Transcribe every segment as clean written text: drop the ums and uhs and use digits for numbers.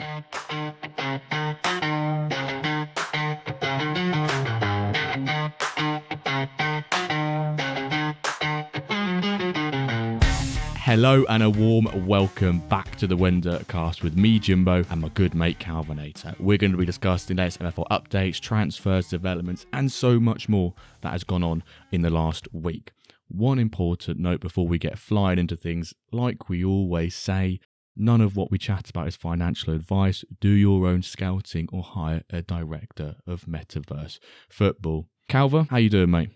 Hello and a warm welcome back to the WenDirk cast with me, Jimbo, and my good mate, Calvinator. We're going to be discussing the latest MFL updates, transfers, developments, and so much more that has gone on in the last week. One important note before we get flying into things, like we always say, none of what we chat about is financial advice. Do your own scouting or hire a director of Metaverse Football. Calva, how you doing, mate?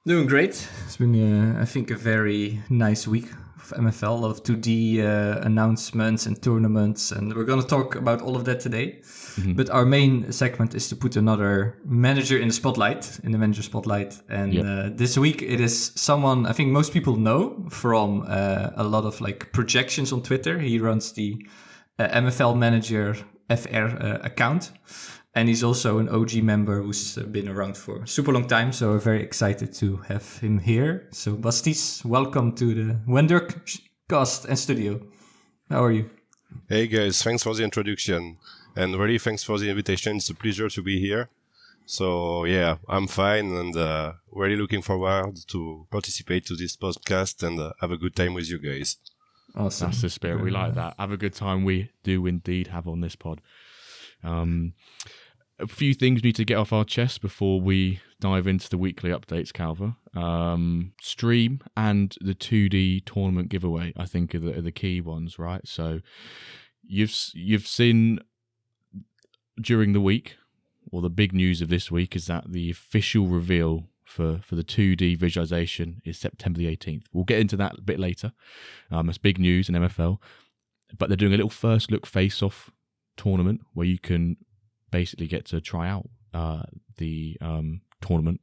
Doing great. It's been, I think, a very nice week of MFL. A lot of 2D announcements and tournaments, and we're going to talk about all of that today. Mm-hmm. But our main segment is to put another manager in the manager spotlight. And this week it is someone I think most people know from a lot of like projections on Twitter. He runs the MFL Manager FR account. And he's also an OG member who's been around for a super long time. So we're very excited to have him here. So Bastis, welcome to the WenDirk cast and studio. How are you? Hey guys, thanks for the introduction. And really thanks for the invitation. It's a pleasure to be here. So yeah, I'm fine and really looking forward to participate to this podcast and have a good time with you guys. Awesome. That's the spirit. We like that. Have a good time. We do indeed have on this pod. A few things we need to get off our chest before we dive into the weekly updates, Calva. Stream and the 2D tournament giveaway, I think, are the key ones, right? So you've seen during the week, or the big news of this week, is that the official reveal for the 2D visualization is September the 18th. We'll get into that a bit later. That's big news in MFL. But they're doing a little first look face-off tournament where you can basically get to try out the tournament,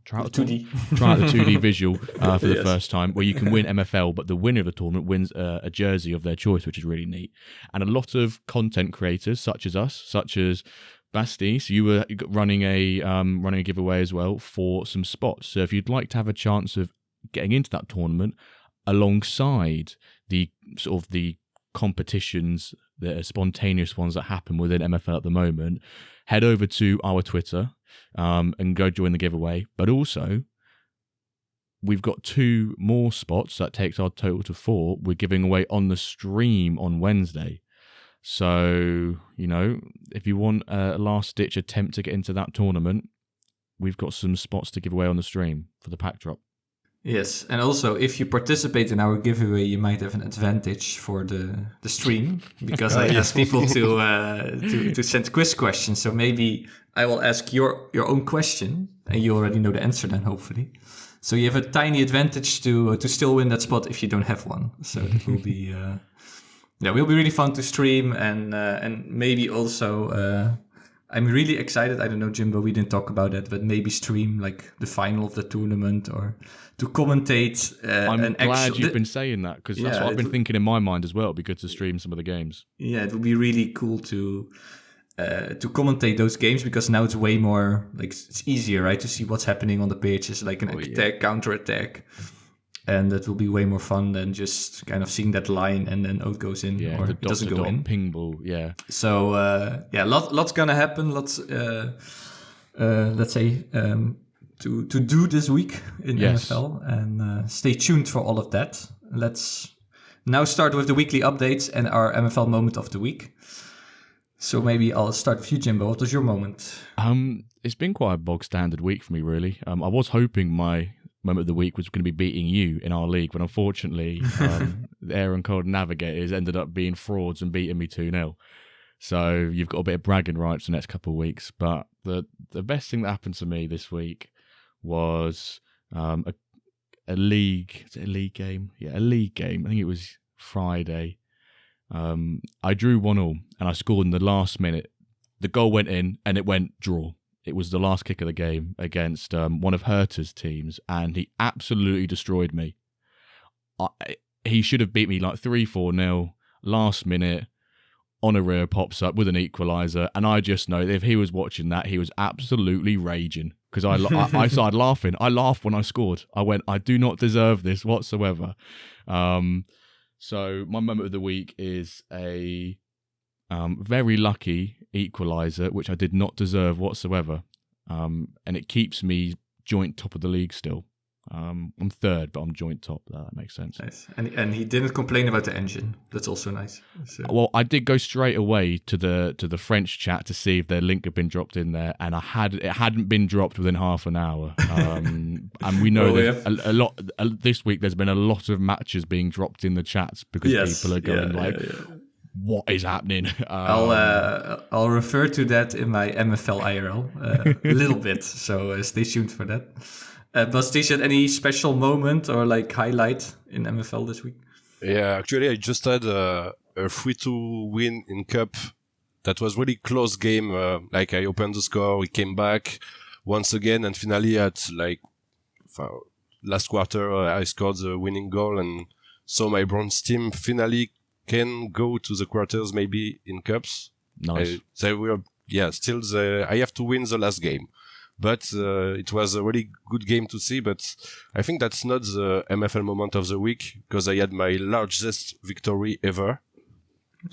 try out the 2D visual for the first time, where you can win MFL, but the winner of the tournament wins a jersey of their choice, which is really neat. And a lot of content creators, such as us, such as Bastis, you were running a giveaway as well for some spots. So if you'd like to have a chance of getting into that tournament alongside the sort of the competitions, the spontaneous ones that happen within MFL at the moment, head over to our Twitter and go join the giveaway. But also, we've got 2 more spots that takes our total to 4. We're giving away on the stream on Wednesday. So, you know, if you want a last-ditch attempt to get into that tournament, we've got some spots to give away on the stream for the pack drop. Yes, and also if you participate in our giveaway, you might have an advantage for the stream, because I ask people to send quiz questions. So maybe I will ask your own question, and you already know the answer then, hopefully. So you have a tiny advantage to still win that spot if you don't have one. So it will be will be really fun to stream, and maybe also. I'm really excited. I don't know, Jimbo, we didn't talk about that, but maybe stream like the final of the tournament or to commentate. I'm glad you've been saying that, because that's what I've been thinking in my mind as well. It'd be good to stream some of the games. Yeah, it would be really cool to commentate those games, because now it's way more like it's easier, right, to see what's happening on the pitch. It's like an attack, counter attack. And that will be way more fun than just kind of seeing that line and then it goes in or it doesn't go in. Ping ball, yeah. So lots gonna happen. Lots, let's say, to do this week in MFL, and stay tuned for all of that. Let's now start with the weekly updates and our MFL moment of the week. So maybe I'll start with you, Jimbo. What was your moment? It's been quite a bog standard week for me, really. I was hoping my moment of the week was going to be beating you in our league, but unfortunately the Aaron Cold Navigators ended up being frauds and beating me 2-0. So you've got a bit of bragging rights the next couple of weeks. But the best thing that happened to me this week was a league. Is it a league game? Yeah, a league game. I think it was Friday. I drew 1-1 and I scored in the last minute. The goal went in and it went draw. It was the last kick of the game against one of Herta's teams, and he absolutely destroyed me. He should have beat me like 3-4-0. Last minute, Honorio pops up with an equaliser, and I just know that if he was watching that, he was absolutely raging, because I started laughing. I laughed when I scored. I went, I do not deserve this whatsoever. So my moment of the week is a Very lucky equaliser, which I did not deserve whatsoever. And it keeps me joint top of the league still. I'm third, but I'm joint top. That makes sense. Nice. And he didn't complain about the engine. That's also nice. So. Well, I did go straight away to the French chat to see if their link had been dropped in there, and it hadn't been dropped within half an hour. And we know a lot this week. There's been a lot of matches being dropped in the chats because people are going what is happening? I'll refer to that in my MFL IRL a little bit. So stay tuned for that. Bastis, had any special moment or like highlight in MFL this week? Yeah, actually, I just had a 3-2 win in Cup. That was really close game. Like I opened the score, we came back once again, and finally at like last quarter, I scored the winning goal, and so my bronze team finally can go to the quarters, maybe in Cups. Nice. I have to win the last game. But it was a really good game to see. But I think that's not the MFL moment of the week because I had my largest victory ever.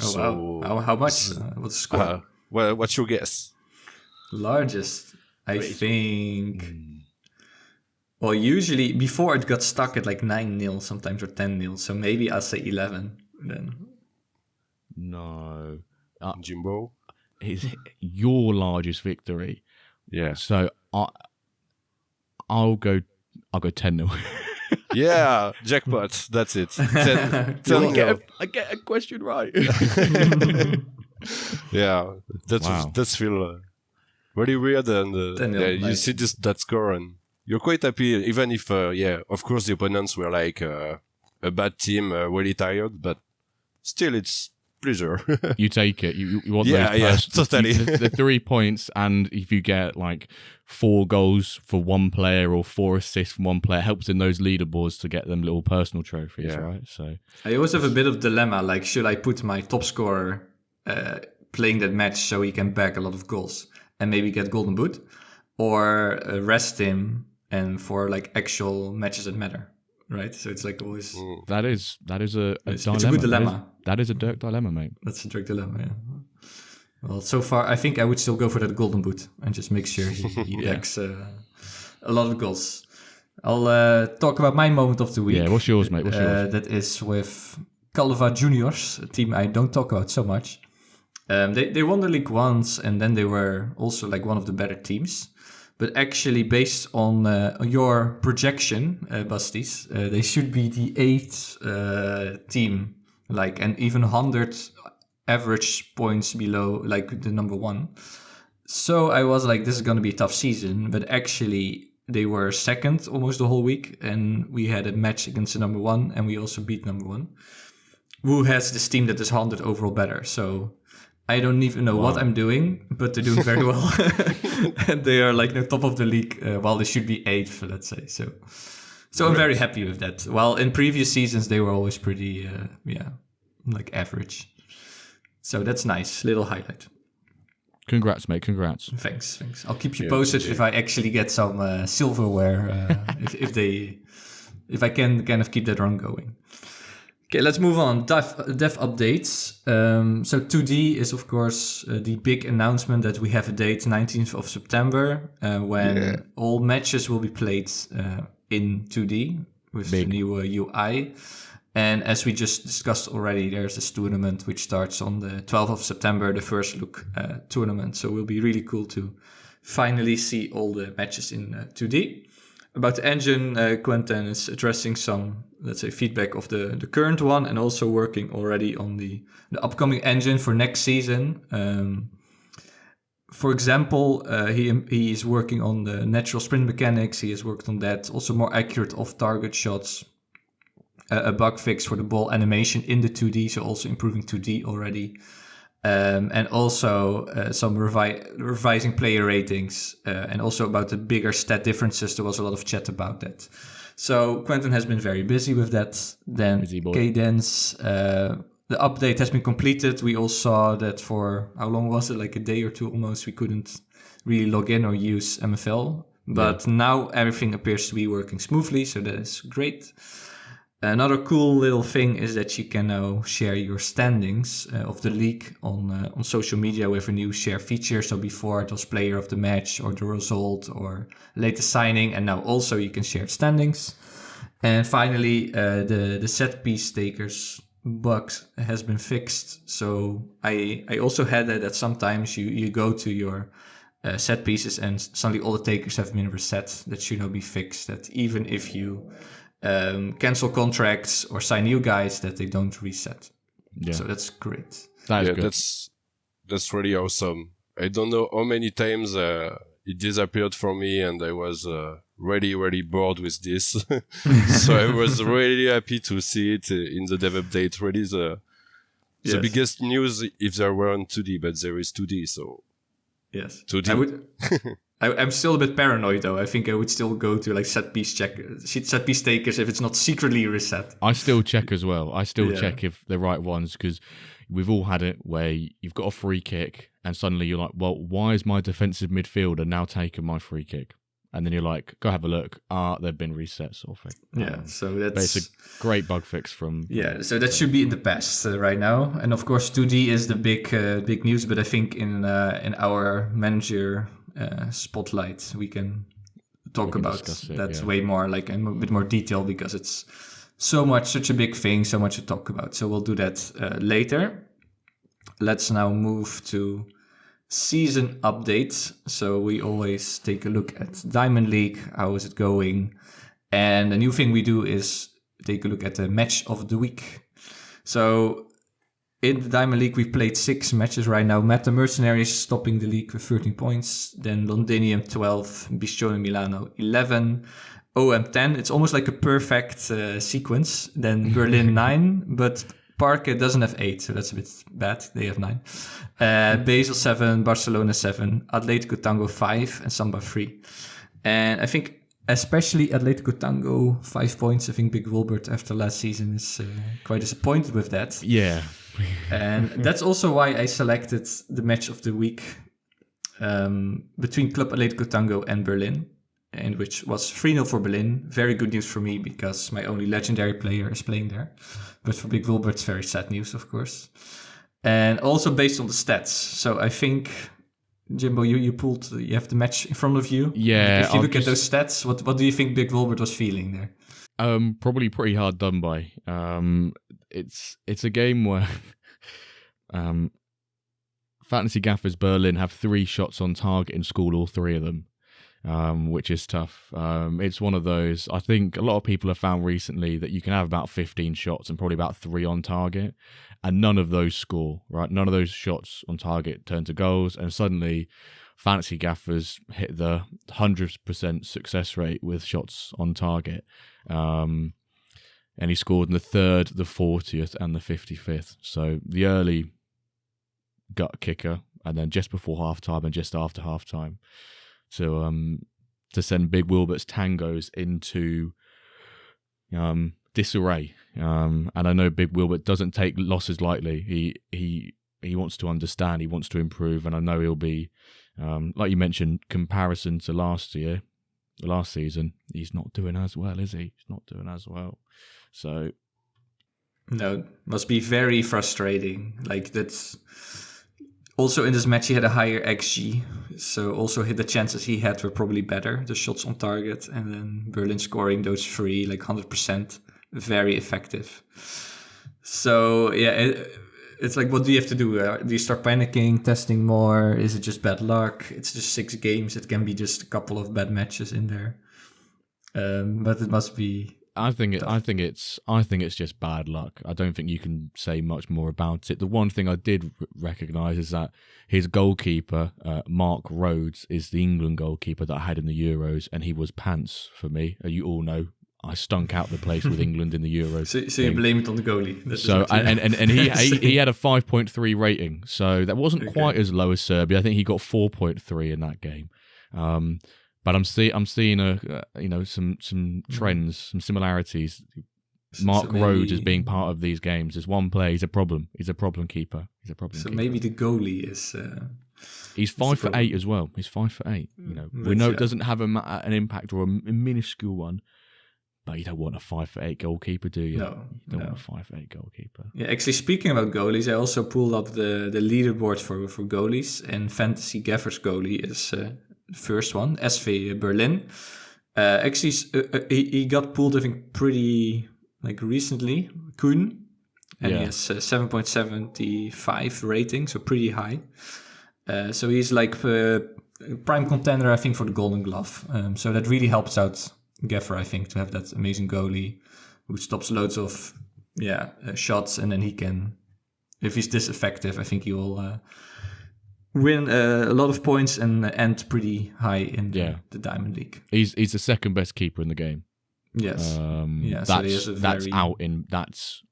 Oh, wow. How much? What's the score? Well, what's your guess? Largest? I think... Well, usually before it got stuck at like 9-0 sometimes or 10-0. So maybe I'll say 11 then. No. Jimbo? It's your largest victory. Yeah. So I'll go 10-0. Yeah, jackpot. That's it. 10 I get a question right. Yeah, that's feel very weird, and you see that score, and you're quite happy, even if of course the opponents were like a bad team, really tired, but still it's pleasure. You take it. You want those totally. the 3 points, and if you get like 4 goals for one player or 4 assists from one player, helps in those leaderboards to get them little personal trophies, right? So I always have a bit of dilemma, like should I put my top scorer playing that match so he can bag a lot of goals and maybe get golden boot, or rest him and for like actual matches that matter. Right, so it's like always. That is a dilemma. It's a good dilemma. That is a Dirk dilemma, mate. That's a Dirk dilemma. Yeah. Well, so far I think I would still go for that golden boot and just make sure he backs a lot of goals. I'll talk about my moment of the week. Yeah, what's yours, mate? What's yours? That is with Calva Juniors, a team I don't talk about so much. They won the league once, and then they were also like one of the better teams. But actually, based on your projection, Bastis, they should be the 8th team, like, and even 100 average points below, like, the number 1. So I was like, this is going to be a tough season. But actually, they were 2nd almost the whole week, and we had a match against the number 1, and we also beat number 1, who has this team that is 100 overall better. So I don't even know what I'm doing, but they're doing very well. And they are like the top of the league, while they should be 8th, let's say. So I'm very happy with that. While in previous seasons, they were always pretty, like average. So that's nice. Little highlight. Congrats, mate. Congrats. Thanks. I'll keep you posted if I actually get some silverware, if I can kind of keep that run going. Okay, let's move on. Dev updates. So 2D is, of course, the big announcement that we have a date, 19th of September, when all matches will be played in 2D with the new UI. And as we just discussed already, there's this tournament which starts on the 12th of September, the first look tournament. So it will be really cool to finally see all the matches in 2D. About the engine, Quentin is addressing some, let's say, feedback of the current one, and also working already on the upcoming engine for next season. For example, he is working on the natural sprint mechanics. He has worked on that. Also more accurate off-target shots. A bug fix for the ball animation in the 2D, so also improving 2D already. And also some revising player ratings, and also about the bigger stat differences. There was a lot of chat about that. So Quentin has been very busy with that. Then Cadence, the update has been completed. We all saw that for, how long was it? Like a day or two almost. We couldn't really log in or use MFL. But now everything appears to be working smoothly, so that is great. Another cool little thing is that you can now share your standings of the league on social media with a new share feature. So before it was player of the match or the result or latest signing, and now also you can share standings. And finally, the set piece takers bug has been fixed. So I also had that sometimes you go to your set pieces and suddenly all the takers have been reset. That should now be fixed. That even if you cancel contracts or sign new guys, that they don't reset. Yeah. So that's great. That is good. That's really awesome. I don't know how many times it disappeared for me, and I was really bored with this. So I was really happy to see it in the dev update. Really the biggest news if there weren't 2D, but there is 2D, so yes. 2D. I'm still a bit paranoid though. I think I would still go to like set piece takers if it's not secretly reset. I still check as well. I still check if they're right ones, because we've all had it where you've got a free kick and suddenly you're like, well, why is my defensive midfielder now taking my free kick? And then you're like, go have a look. They've been reset, sort of thing. Yeah, so that's a great bug fix from. Yeah, so that should be in the past right now. And of course, 2D is the big news. But I think in our manager spotlight, we can talk about that way more, like in a bit more detail, because it's such a big thing, so much to talk about. So we'll do that later. Let's now move to season updates. So we always take a look at Diamond League. How is it going? And a new thing we do is take a look at the match of the week. So in the Diamond League, we've played 6 matches right now. Matt the Mercenaries topping the league with 13 points. Then Londinium 12, Biccione Milano 11, OM 10. It's almost like a perfect sequence. Then Berlin 9, but Parque doesn't have 8, so that's a bit bad. They have 9. Basel 7, Barcelona 7, Atletico Tango 5, and Samba 3. And I think especially Atletico Tango 5 points. I think Big Wilbert after last season is quite disappointed with that. Yeah. And that's also why I selected the match of the week between Club Atletico Tango and Berlin, and which was 3-0 for Berlin. Very good news for me because my only legendary player is playing there. But for Big Wilbert, it's very sad news, of course. And also based on the stats. So I think, Jimbo, you have the match in front of you. Yeah. If you look at those stats, what do you think Big Wilbert was feeling there? Probably pretty hard done by. It's a game where Fantasy Gaffers Berlin have 3 shots on target and scored all 3 of them. Which is tough. It's one of those, I think a lot of people have found recently that you can have about 15 shots and probably about 3 on target, and none of those score, right? None of those shots on target turn to goals, and suddenly Fantasy Gaffers hit the 100% success rate with shots on target. And he scored in the 3rd, the 40th, and the 55th. So the early gut kicker, and then just before halftime and just after halftime, to send Big Wilbert's tangos into disarray. And I know Big Wilbert doesn't take losses lightly. He wants to understand, he wants to improve, and I know he'll be, like you mentioned, comparison to last season, he's not doing as well, is he? He's not doing as well. So no, must be very frustrating. Like that's. Also in this match, he had a higher XG, so also the chances he had were probably better, the shots on target, and then Berlin scoring those 3, like 100%, very effective. So yeah, it's like, what do you have to do? Do you start panicking, testing more? Is it just bad luck? It's just 6 games. It can be just a couple of bad matches in there, but it must be. I think it's just bad luck. I don't think you can say much more about it. The one thing I did recognise is that his goalkeeper, Mark Rhodes, is the England goalkeeper that I had in the Euros, and he was pants for me. You all know I stunk out the place with England in the Euros. So you blame it on the goalie. And he had a 5.3 rating, so that wasn't quite as low as Serbia. I think he got 4.3 in that game. But I'm seeing some trends, some similarities. Mark Rhodes as being part of these games. There's one player. He's a problem. He's a problem keeper. Maybe the goalie is. He's 5'8" as well. He's 5'8". We know it doesn't have an impact or a minuscule one, But you don't want a 5'8" goalkeeper, do you? No, you don't want a 5'8" goalkeeper. Yeah, actually, speaking about goalies, I also pulled up the leaderboard for goalies, and Fantasy Gaffer's goalie is the first one, SV Berlin. Actually, he got pulled, I think, pretty recently, Kuhn, and he has 7.75 rating, so pretty high. So he's prime contender, I think, for the Golden Glove. So that really helps out Gaffer, I think, to have that amazing goalie who stops loads of shots, and then he can, if he's this effective, I think he will win a lot of points and end pretty high in the Diamond League. He's the second best keeper in the game. Yes. That's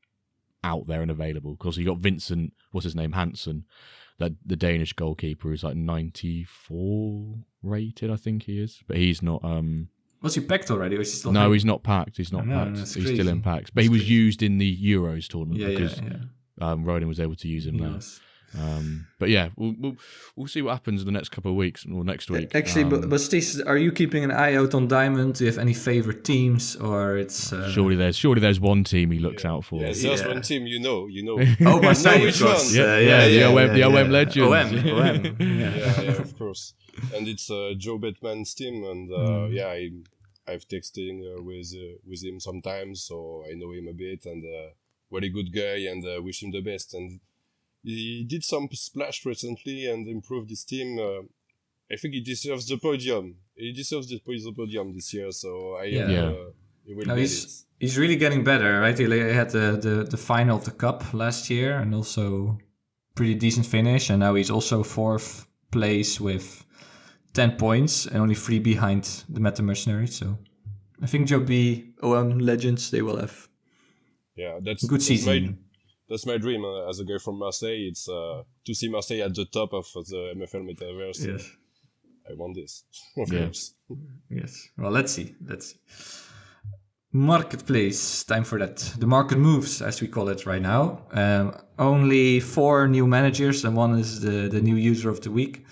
out there and available, because you got Vincent, what's his name, Hansen, that the Danish goalkeeper, who's 94 rated, I think he is, but he's not. Was he packed already? Or is he still no, he's not packed. He's not packed. He's still in packs. But he was used in the Euros tournament because Rodin was able to use him now. But yeah, we'll see what happens in the next couple of weeks or next week. Actually, but Steve, are you keeping an eye out on Diamond? Do you have any favorite teams, or it's surely there's one team he looks out for. Yeah, there's one team you know. Oh, Marseille, of course. The OM legend. OM. Yeah, of course. And it's Joe Bettman's team, and I've texting with him sometimes, so I know him a bit, and very good guy, and wish him the best. And he did some splash recently and improved his team. I think he deserves the podium. He deserves the podium this year, so he will get it. He's really getting better, right? He had the final of the Cup last year, and also pretty decent finish, and now he's also 4th place with 10 points and only 3 behind the Meta Mercenaries. So I think Joe B, OM Legends, they will have that's good season. That's my dream as a guy from Marseille. It's to see Marseille at the top of the MFL Metaverse. Yes. I want this, of course. Yes. Well, let's see. Marketplace, time for that. The market moves, as we call it right now. Only 4 new managers, and one is the new user of the week.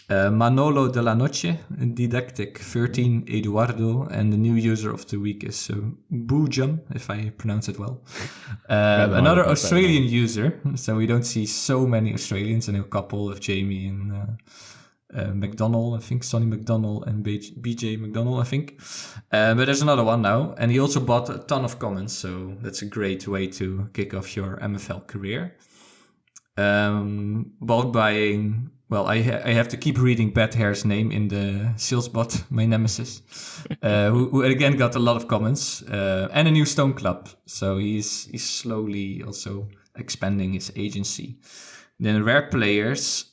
Manolo de la Noche, Didactic 13 Eduardo, and the new user of the week is Boojum, if I pronounce it well. Another Australian user, so we don't see so many Australians, and a couple of Jamie and McDonald, I think, Sonny McDonald and BJ McDonald, I think. But there's another one now, and he also bought a ton of comments, so that's a great way to kick off your MFL career. Bulk buying. Well, I have to keep reading Bad Hair's name in the sales bot, my nemesis, who again got a lot of comments, and a new Stone Club. So he's slowly also expanding his agency. Then Rare Players,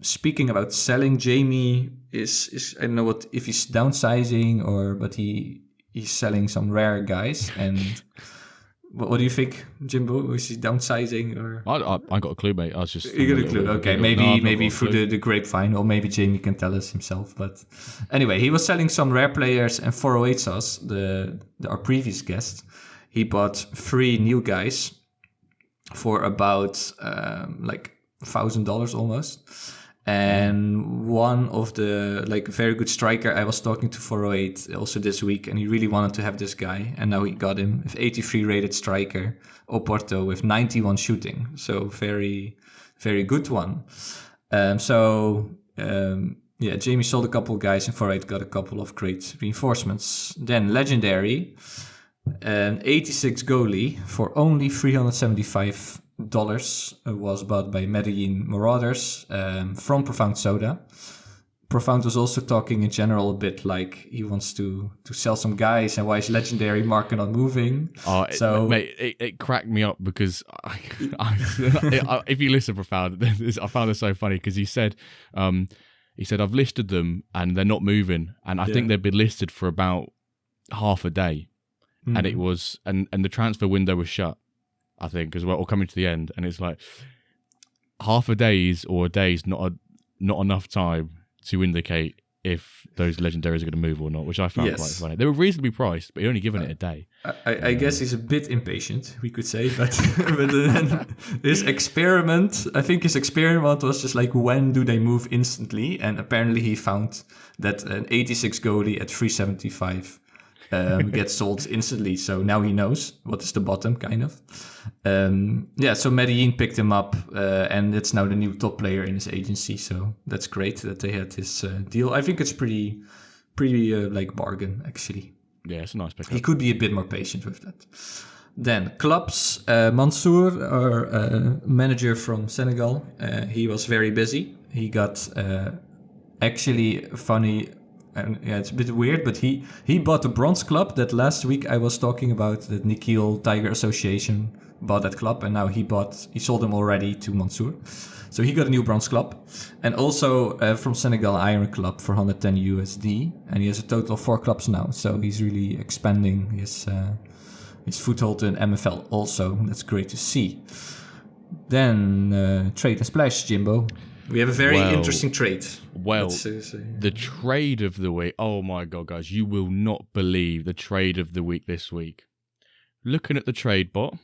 speaking about selling, Jamie is I don't know if he's downsizing but he's selling some rare guys. And what do you think, Jimbo? Is he downsizing or? I got a clue, mate. I was just. You got a clue? Okay, maybe through the grapevine, or maybe Jamie can tell us himself. But anyway, he was selling some Rare Players, and 408 Sauce, our previous guest, he bought 3 new guys for about $1,000 almost. And one of the very good striker, I was talking to 408 also this week, and he really wanted to have this guy, and now he got him. 83 rated striker, Oporto, with 91 shooting, so very, very good one. Jamie sold a couple of guys, and 408 got a couple of great reinforcements. Then Legendary, an 86 goalie for only $375 was bought by Medellin Marauders from Profound Soda. Profound was also talking in general a bit like he wants to sell some guys, and why is Legendary market not moving? It cracked me up because if you listen to Profound, I found it so funny because he said I've listed them and they're not moving, and I think they've been listed for about half a day, and it was and the transfer window was shut, I think, as well, or coming to the end, and it's like half a day's not enough time to indicate if those legendaries are going to move or not, which I found quite funny. They were reasonably priced, but you're only given it a day. I guess he's a bit impatient, we could say, but his experiment was just like, when do they move instantly? And apparently he found that an 86 goalie at 375 gets sold instantly. So now he knows what is the bottom, kind of. So Medellin picked him up, and it's now the new top player in his agency. So that's great that they had this deal. I think it's pretty like bargain, actually. Yeah, it's a nice pickup. He could be a bit more patient with that. Then clubs, Mansour, our manager from Senegal, he was very busy. He got actually funny, and it's a bit weird, but he bought a bronze club that last week I was talking about, that Nikhil Tiger Association bought that club, and now he sold them already to Mansour. So he got a new bronze club, and also from Senegal Iron Club for 110 USD, and he has a total of 4 clubs now. So he's really expanding his foothold in MFL. Also, that's great to see. Then trade and splash, Jimbo. We have a very interesting trade. Well, the trade of the week. Oh my god, guys, you will not believe the trade of the week this week. Looking at the trade bot,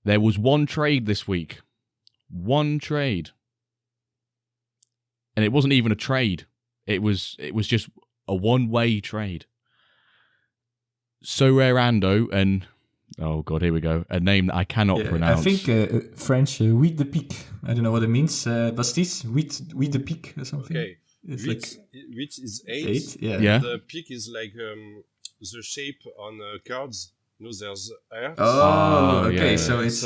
there was one trade this week. One trade. And it wasn't even a trade. It was just a one-way trade. Sorerando and oh god, here we go. A name that I cannot pronounce. I think French, Huit de Pique. I don't know what it means. Bastis, Huit de Pique or something. Okay. It's Huit is 8. Yeah. The pique is like the shape on cards. You know, there's R. Oh, okay. Yeah. So it's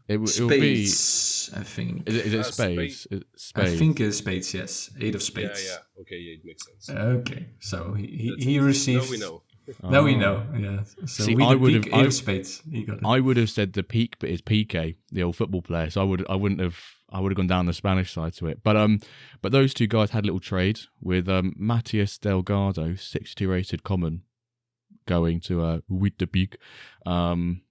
It will be. spades, I think. Is it spades? Spades. I think it's spades. Yes, 8 of spades. Yeah. Okay, yeah, it makes sense. Okay, so he received. Now we know. Now we know. Yeah. So See, I would have 8 of spades. He got it. I would have said the peak, but it's Piqué, the old football player. So I would have gone down the Spanish side to it. But those two guys had a little trade with Matias Delgado, 62 rated common, going to Huit de Pique, in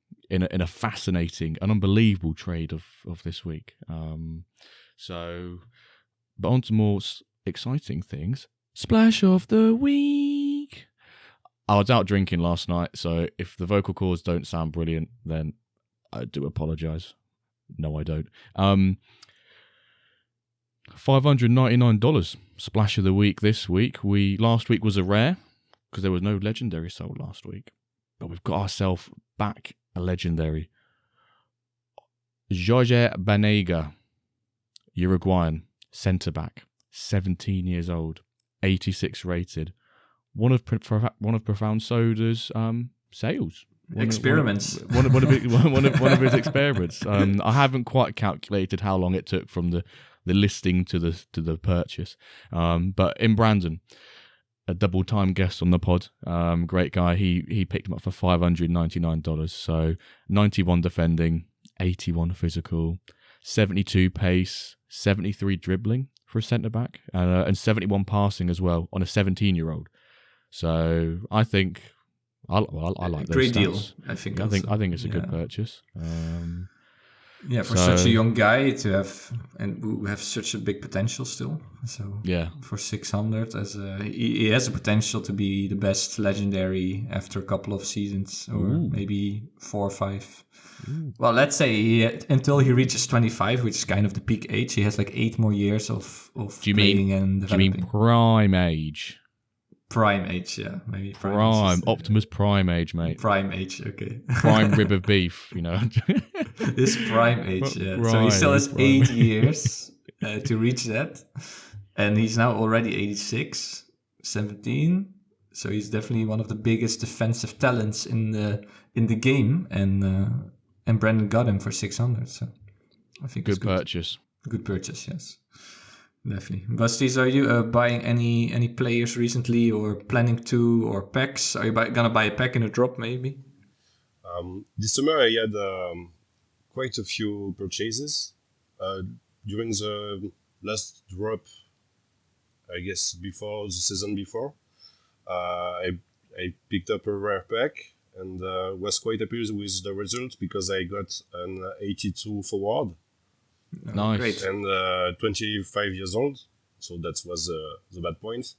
a fascinating and unbelievable trade of this week. But on to more exciting things. Splash of the week. I was out drinking last night, so if the vocal cords don't sound brilliant, then I do apologise. No, I don't. $599 splash of the week this week. Last week was a rare because there was no legendary sold last week, but we've got ourselves back a legendary. Jorge Banega, Uruguayan centre back, 17 years old, 86 rated. One of Profound Soda's sales experiments. One of his experiments. I haven't quite calculated how long it took from the listing to the purchase. But in Brandon, a double time guest on the pod, great guy. He picked him up for $599. So 91 defending, 81 physical, 72 pace, 73 dribbling for a centre back, and 71 passing as well on a 17-year-old. So I think I like those great stats. deal. I think it's a good purchase. For such a young guy to have and who have such a big potential still. So for 600, he has the potential to be the best legendary after a couple of seasons, or maybe 4 or 5. Well, let's say until he reaches 25, which is kind of the peak age. He has like 8 more years of playing and developing. Do you mean prime age? Prime age, yeah, maybe prime Optimus Prime age, mate. Prime age, okay. Prime rib of beef, you know. This prime age, yeah. So he still has 8 years to reach that, and he's now already 86, 17. So he's definitely one of the biggest defensive talents in the game, and Brandon got him for 600. So I think good purchase. Good purchase, yes. Definitely. Bastis, are you buying any players recently, or planning to, or packs? Are you gonna buy a pack in a drop, maybe? This summer I had quite a few purchases. During the last drop, I guess before the season before, I picked up a rare pack and was quite happy with the result because I got an 82 forward. Nice. Great. And 25 years old, so that was the bad point.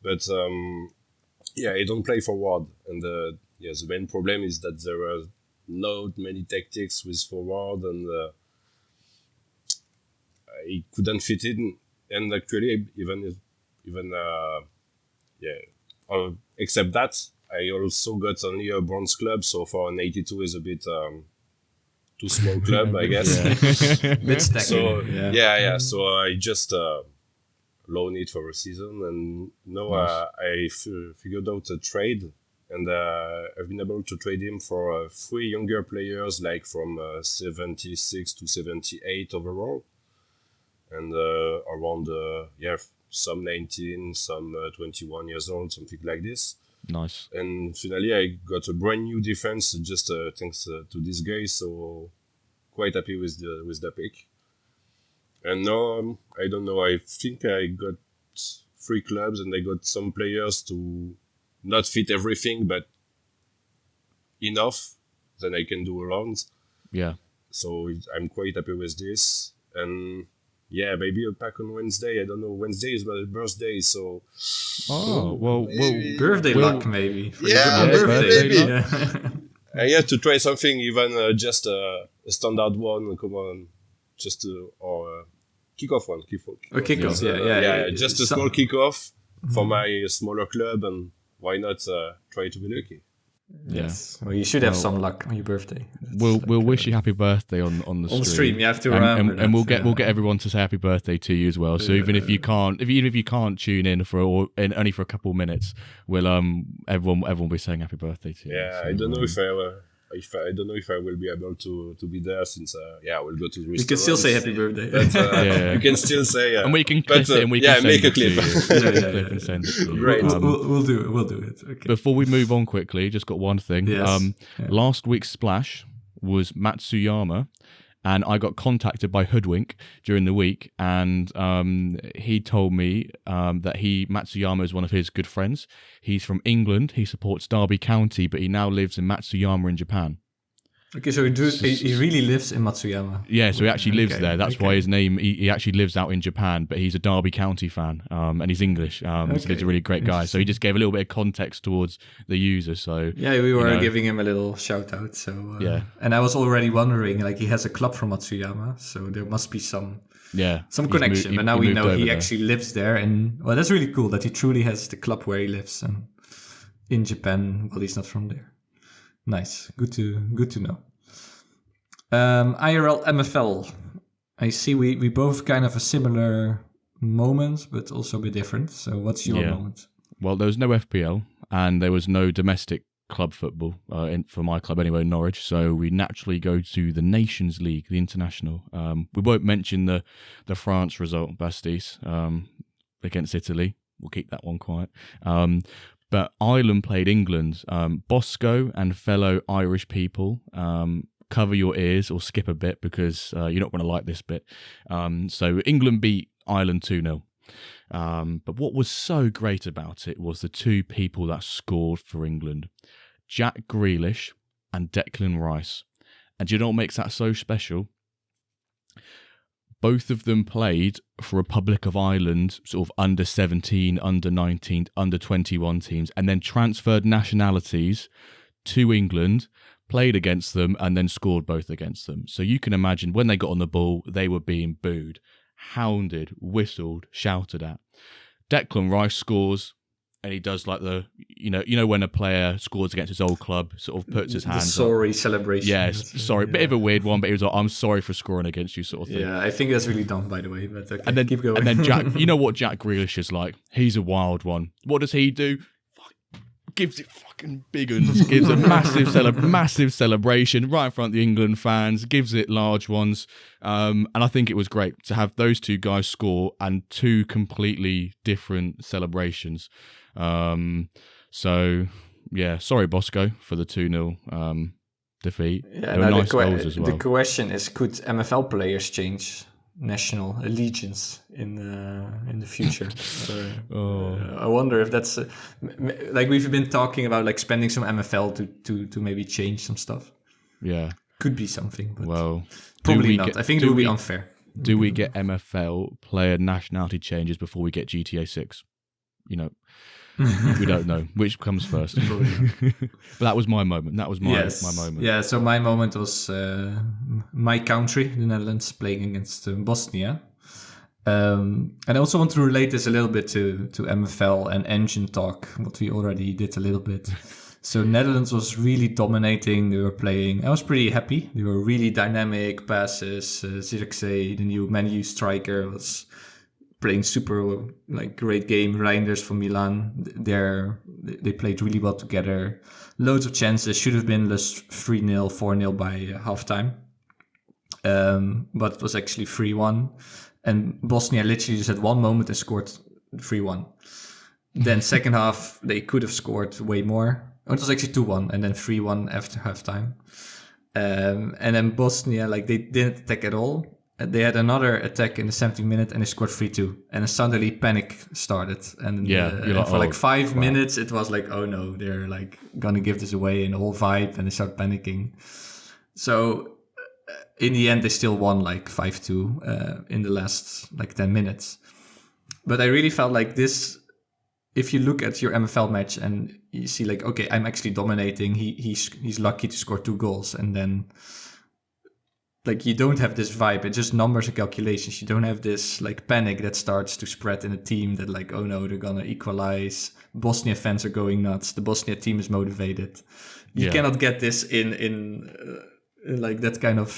But I don't play forward, and the main problem is that there are not many tactics with forward, and I couldn't fit in. And actually, except that, I also got only a bronze club, so for an 82 is a bit too small club, I guess. Bit stacky. So yeah. So I just loan it for a season, and now Nice. I figured out a trade, and I've been able to trade him for 3 younger players, like from 76 to 78 overall, and around some 19, some 21 years old, something like this. Nice. And finally, I got a brand new defense just thanks to this guy. So quite happy with the pick. And now I don't know. I think I got 3 clubs, and I got some players to not fit everything, but enough that I can do around. Yeah. So I'm quite happy with this. And yeah, maybe a pack on Wednesday. I don't know. Wednesday is my birthday, so. Oh, well, birthday luck, maybe. For Yeah, your birthday. maybe. Yeah. I had to try something, even just a standard one. Come on, just or kickoff one. Kickoff, yeah. Just a small kickoff for my smaller club, and why not try to be lucky? Yes. Well, you should have some luck on your birthday. We'll wish you happy birthday on the stream. On the stream, you have to remember and we'll get everyone to say happy birthday to you as well. So even if you can't tune in only for a couple of minutes, we'll everyone will be saying happy birthday to you. Yeah, so, I don't know I don't know if I will be able to be there, since I will go to the restaurant. You can still say happy birthday. But, you can still say, and we can clip it, and we can send make a it clip. clip and send it to you. Great. We'll do it. Okay. Before we move on quickly, just got one thing. Yes. Last week's splash was Matsuyama, and I got contacted by Hoodwink during the week, and he told me that Matsuyama is one of his good friends. He's from England. He supports Derby County, but he now lives in Matsuyama in Japan. Okay, so he really lives in Matsuyama. Yeah, so he actually lives there. That's why his name. He actually lives out in Japan, but he's a Derby County fan, and he's English. So he's a really great guy. So he just gave a little bit of context towards the user. So yeah, we were giving him a little shout out. So and I was already wondering, like, he has a club from Matsuyama, so there must be some connection. But now we know he actually lives there, and well, that's really cool that he truly has the club where he lives, and in Japan. Well, he's not from there. Nice, good to know. IRL MFL. I see we both kind of a similar moment, but also a bit different. So what's your moment? Well, there was no FPL, and there was no domestic club football for my club anyway, Norwich. So we naturally go to the Nations League, the international. We won't mention the France result, Bastis, against Italy. We'll keep that one quiet. But Ireland played England. Bosco and fellow Irish people, cover your ears or skip a bit, because you're not going to like this bit. So England beat Ireland 2-0. But what was so great about it was the 2 people that scored for England, Jack Grealish and Declan Rice. And do you know what makes that so special? Both of them played for Republic of Ireland, sort of under 17, under 19, under 21 teams, and then transferred nationalities to England, played against them, and then scored both against them. So you can imagine when they got on the ball, they were being booed, hounded, whistled, shouted at. Declan Rice scores, and he does like the, you know when a player scores against his old club, sort of puts his hands up. Sorry celebration. Yes, sorry, bit of a weird one, but he was like, I'm sorry for scoring against you, sort of thing. Yeah, I think that's really dumb, by the way, but okay, and then, keep going. And then Jack, you know what Jack Grealish is like? He's a wild one. What does he do? Gives it fucking big uns, gives a massive celebration right in front of the England fans, gives it large ones. And I think it was great to have those 2 guys score and 2 completely different celebrations. So, yeah, sorry, Bosco, for the 2-0 defeat. Yeah, they were nice goals as well. The question is, could MFL players change national allegiance in the future? I wonder if that's like we've been talking about, like spending some MFL to maybe change some stuff. Yeah, could be something, but well, probably not. I think it would be unfair. Do we get MFL player nationality changes before we get GTA 6? You know, we don't know which comes first. But that was my moment. That was my moment. Yeah, so my moment was my country, the Netherlands, playing against Bosnia. And I also want to relate this a little bit to MFL and engine talk, what we already did a little bit. So Netherlands was really dominating. They were playing. I was pretty happy. They were really dynamic passes. Zirkzee, the new Man U striker, was playing super great game. Reinders from Milan. They played really well together. Loads of chances. Should have been less 3-0, 4-0 by halftime. But it was actually 3-1. And Bosnia literally just had one moment and scored 3-1. Then second half, they could have scored way more. Oh, it was actually 2-1 and then 3-1 after halftime. And then Bosnia, they didn't attack at all. They had another attack in the 17th minute and they scored 3-2. And then suddenly panic started. And for 5 minutes, it was like, oh no, they're gonna give this away, and the whole vibe, and they start panicking. So in the end, they still won 5-2 in the last 10 minutes. But I really felt like this. If you look at your MFL match and you see okay, I'm actually dominating. He's lucky to score 2 goals, and then you don't have this vibe. It's just numbers and calculations. You don't have this panic that starts to spread in a team that oh no, they're gonna equalize. Bosnia fans are going nuts. The Bosnia team is motivated. You cannot get this in that kind of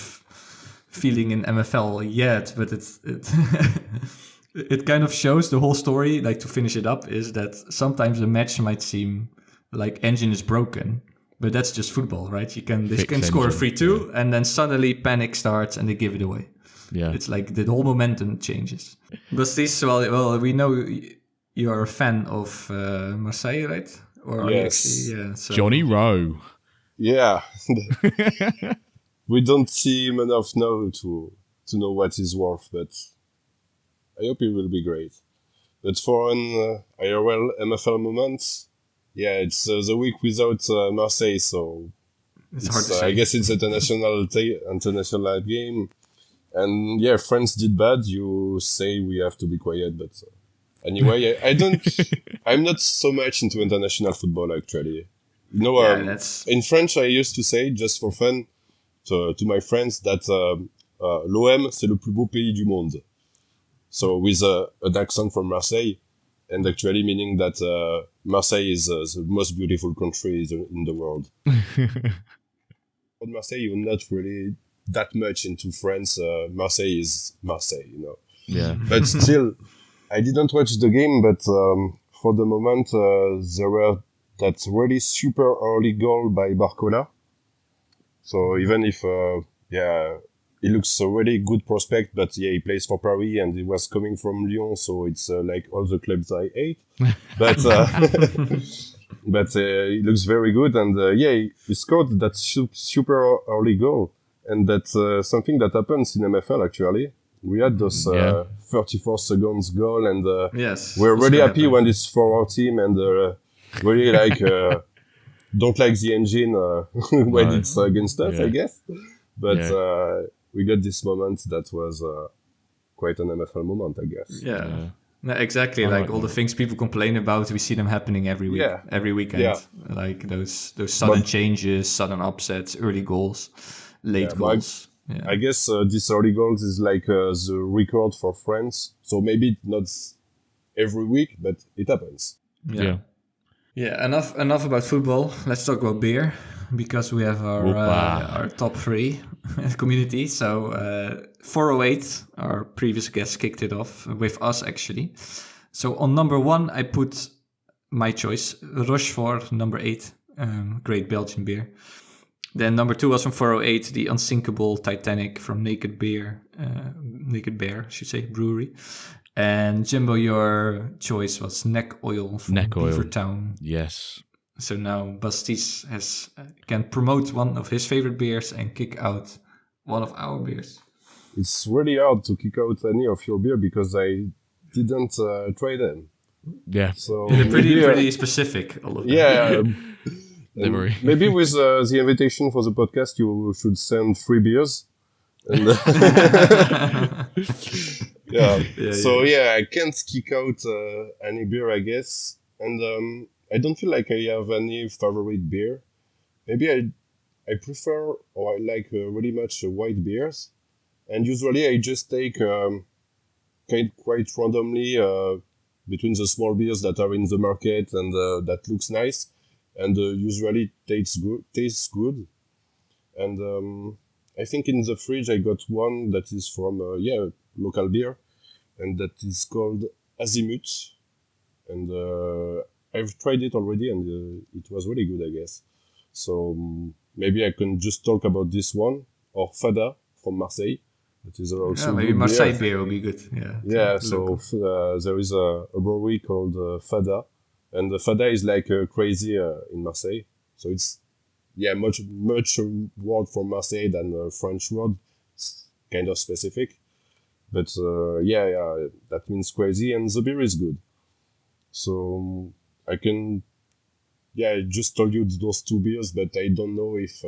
feeling in MFL yet, but it it kind of shows the whole story. To finish it up, is that sometimes a match might seem like engine is broken, but that's just football, right? They can score a 3-2 and then suddenly panic starts and they give it away. Yeah, it's the whole momentum changes. But this, well, we know you are a fan of Marseille, right? Or yes, so. Johnny Rowe. Yeah. We don't see him enough now to know what he's worth, but I hope he will be great. But for an IRL MFL moment, it's the week without Marseille, so it's hard to say. I guess it's an international game. And France did bad. You say we have to be quiet, but anyway, I'm not so much into international football, actually. In French, I used to say, just for fun, to my friends, that l'OM, c'est le plus beau pays du monde. So with an accent from Marseille, and actually meaning that Marseille is the most beautiful country in the world. But Marseille, you're not really that much into France. Marseille is Marseille, Yeah. But still, I didn't watch the game, but for the moment, there were that really super early goal by Barcola. So even if, he looks a really good prospect, but he plays for Paris and he was coming from Lyon, so it's all the clubs I hate. But but he looks very good, and he scored that super early goal, and that's something that happens in MFL actually. We had those 34 seconds goal, and we're really happy when it's for our team, and really don't like the engine when it's against us, I guess. But we got this moment that was quite an MFL moment, I guess. Yeah. No, exactly. All the things people complain about, we see them happening every week, every weekend. Yeah. Those sudden changes, sudden upsets, early goals, late goals. I guess this early goals is the record for France. So maybe not every week, but it happens. Yeah, enough about football. Let's talk about beer, because we have our top 3 community. So 408, our previous guest, kicked it off with us actually. So on number 1, I put my choice, Rochefort, number 8, great Belgian beer. Then number 2 was from 408, the Unsinkable Titanic from Naked Bear, brewery. And Jimbo, your choice was Neck Oil from Beavertown. Yes. So now Bastis can promote one of his favorite beers and kick out one of our beers. It's really hard to kick out any of your beer because I didn't try them. Yeah. So they're pretty specific, all of them. Yeah. Maybe with the invitation for the podcast, you should send 3 beers. And I can't kick out any beer, I guess. And I don't feel like I have any favorite beer. Maybe I prefer, or I like really much white beers. And usually I just take quite randomly between the small beers that are in the market and that looks nice, and usually tastes good. And I think in the fridge I got one that is from local beer, and that is called Azimuth. And I've tried it already, and it was really good, I guess. So maybe I can just talk about this one, or Fada from Marseille. That is also maybe good Marseille beer will be good. Yeah, so there is a brewery called Fada, and the Fada is like crazy in Marseille. So it's much word from Marseille than a French word. It's kind of specific, but that means crazy, and the beer is good. So I can, I just told you those two beers, but I don't know if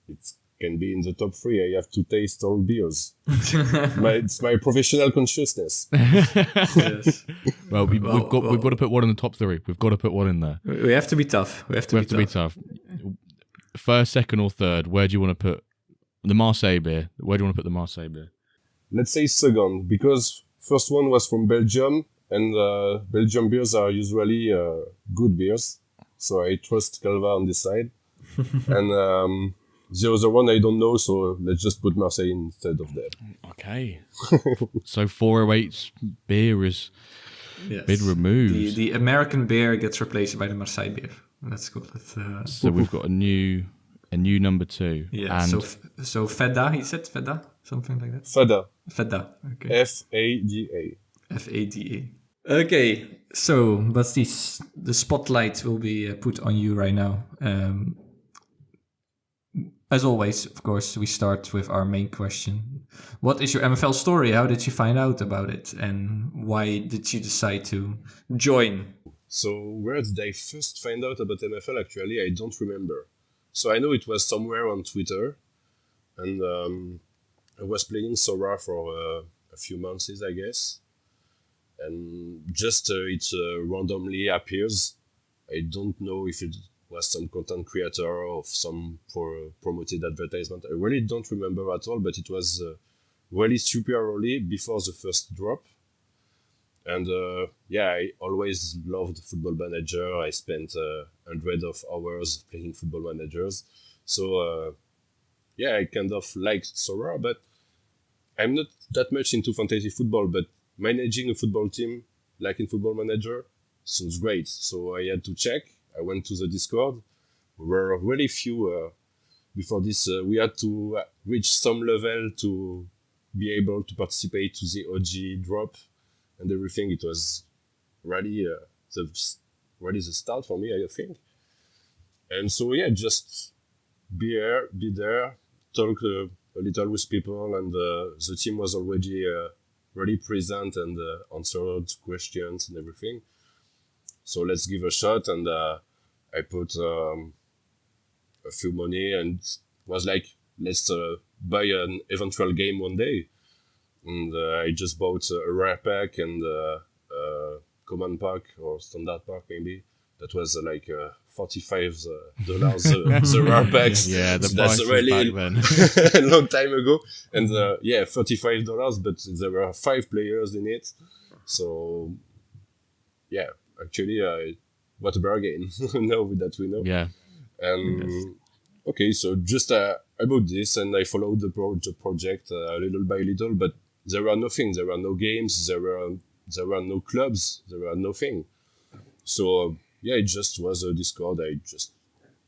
it can be in the top three. I have to taste all beers. It's my professional consciousness. Yes. Well, we've got to put one in the top three. We've got to put one in there. We have to be tough. We have to be tough. First, second, or third, where do you want to put the Marseille beer? Where do you want to put the Marseille beer? Let's say second, because first one was from Belgium, and Belgian beers are usually good beers. So I trust Calva on this side. And the other one I don't know, so let's just put Marseille instead of that. Okay. So 408's beer is been removed. The American beer gets replaced by the Marseille beer. Let's call it. So we've got a new number two. Yeah. And so Fada, he said Fada, something like that. Fada. Okay. Fada. Fada. Okay. So Bastis, the spotlight will be put on you right now. As always, of course, we start with our main question. What is your MFL story? How did you find out about it? And why did you decide to join? So where did I first find out about MFL? Actually, I don't remember. So I know it was somewhere on Twitter. And I was playing Sora for a few months, I guess. And just it randomly appears. I don't know if it was some content creator or some promoted advertisement. I really don't remember at all, but it was really super early before the first drop. And I always loved Football Manager. I spent hundreds of hours playing Football Managers. So I kind of liked Sora, but I'm not that much into fantasy football, but managing a football team, like in Football Manager, sounds great. So I had to check. I went to the Discord. We were really few before this. We had to reach some level to be able to participate to the OG drop and everything. It was really the start for me, I think. And so just be there, talk a little with people, and the team was already really present and answered questions and everything. So let's give a shot, and I put a few money and was like, let's buy an eventual game one day. And I just bought a rare pack and a common pack or standard pack maybe. That was like $45 the rare packs. Yeah, the so price that's really back then. a long time ago. And $35, but there were 5 players in it. So actually, what a bargain. Now that we know. Yeah. And okay, so just I bought this and I followed the project little by little, but there were nothing. There were no games. There were no clubs. There were nothing. So it just was a Discord. I just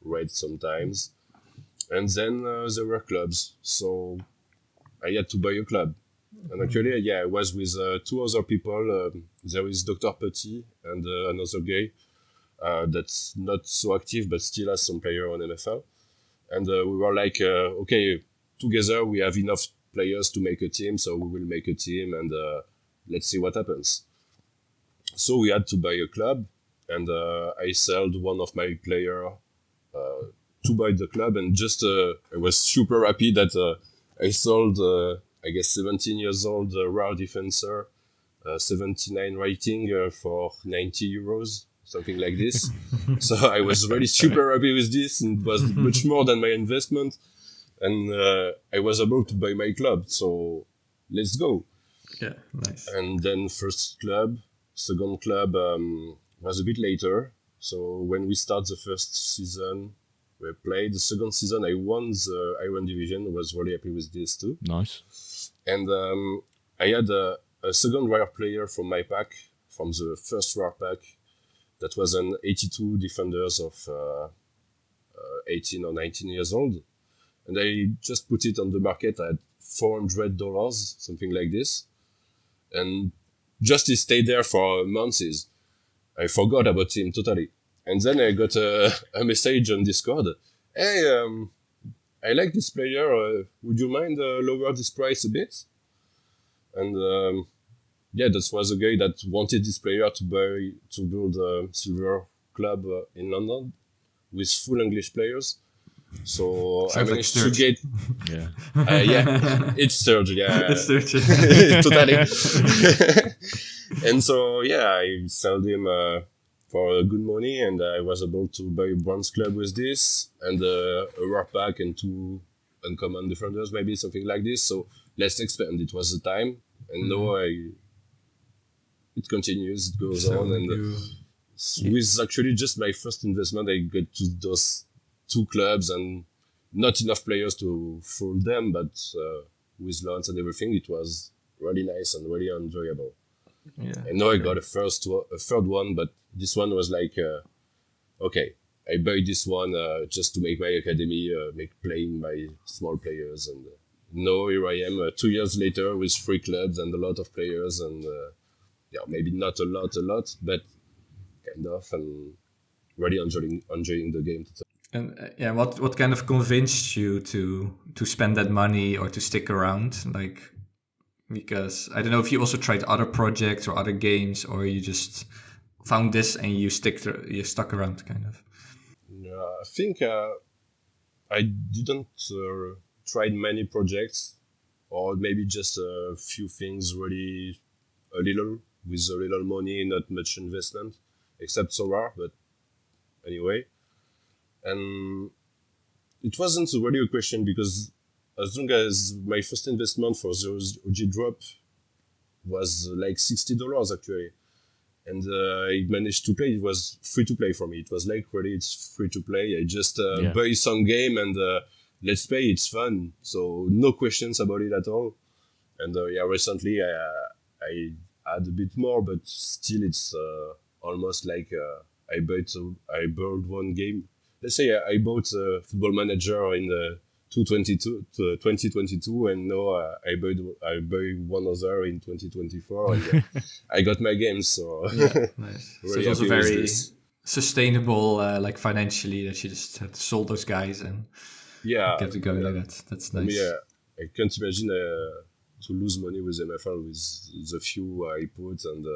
read sometimes, and then there were clubs. So I had to buy a club. And actually, I was with 2 other people. There is Dr. Petit and another guy that's not so active, but still has some player on MFL. And we were like, okay, together we have enough players to make a team, so we will make a team and let's see what happens. So we had to buy a club, and I sold one of my player to buy the club, and just I was super happy that I sold, I guess, 17 years old rare defender, 79 rating for 90 euros, something like this. So I was really super happy with this, and it was much more than my investment. And I was able to buy my club, so let's go. Yeah, nice. And then first club, second club was a bit later. So when we start the first season, we played. The second season, I won the Iron Division. Was really happy with this too. Nice. And I had a second rare player from my pack, from the first rare pack. That was an 82 defenders of 18 or 19 years old. And I just put it on the market at $400, something like this. And just he stayed there for months. I forgot about him totally. And then I got a message on Discord. Hey, I like this player. Would you mind lower this price a bit? And that was a guy that wanted this player to build a silver club in London with full English players. So Sounds I managed to get. Yeah. It's Sturge, yeah. It's Sturge. Totally. And so, I sold him for good money, and I was able to buy a bronze club with this, and a rare pack and 2 uncommon defenders, maybe something like this. So let's expand. It was the time, and now it continues, it goes on, and with actually just my first investment, I got to those 2 clubs and not enough players to fool them, but with loans and everything, it was really nice and really enjoyable. Yeah. And now I got a third one, but this one was like, okay, I buy this one just to make my academy, make playing my small players, and now here I am 2 years later with 3 clubs and a lot of players, and maybe not a lot, but kind of, and really enjoying the game. And what kind of convinced you to spend that money or to stick around? Like, because I don't know if you also tried other projects or other games, or you just found this and you stuck around, kind of. I think I didn't try many projects, or maybe just a few things really a little, with a little money, not much investment, except Solar, but anyway. And it wasn't really a question, because as long as my first investment for the OG drop was like $60 actually, and I managed to play. It was free to play for me. It was like, really, it's free to play. I just buy some game and let's play. It's fun, so no questions about it at all. And recently I had a bit more, but still it's almost like I bought one game. Let's say I bought Football Manager in 2022, and now I buy one other in 2024, and I got my games. So Nice. really So it's also happy with very this. sustainable, like financially, that you just had to sold those guys and kept it going like that. That's I nice. mean, I can't imagine to lose money with MFL with the few I put, and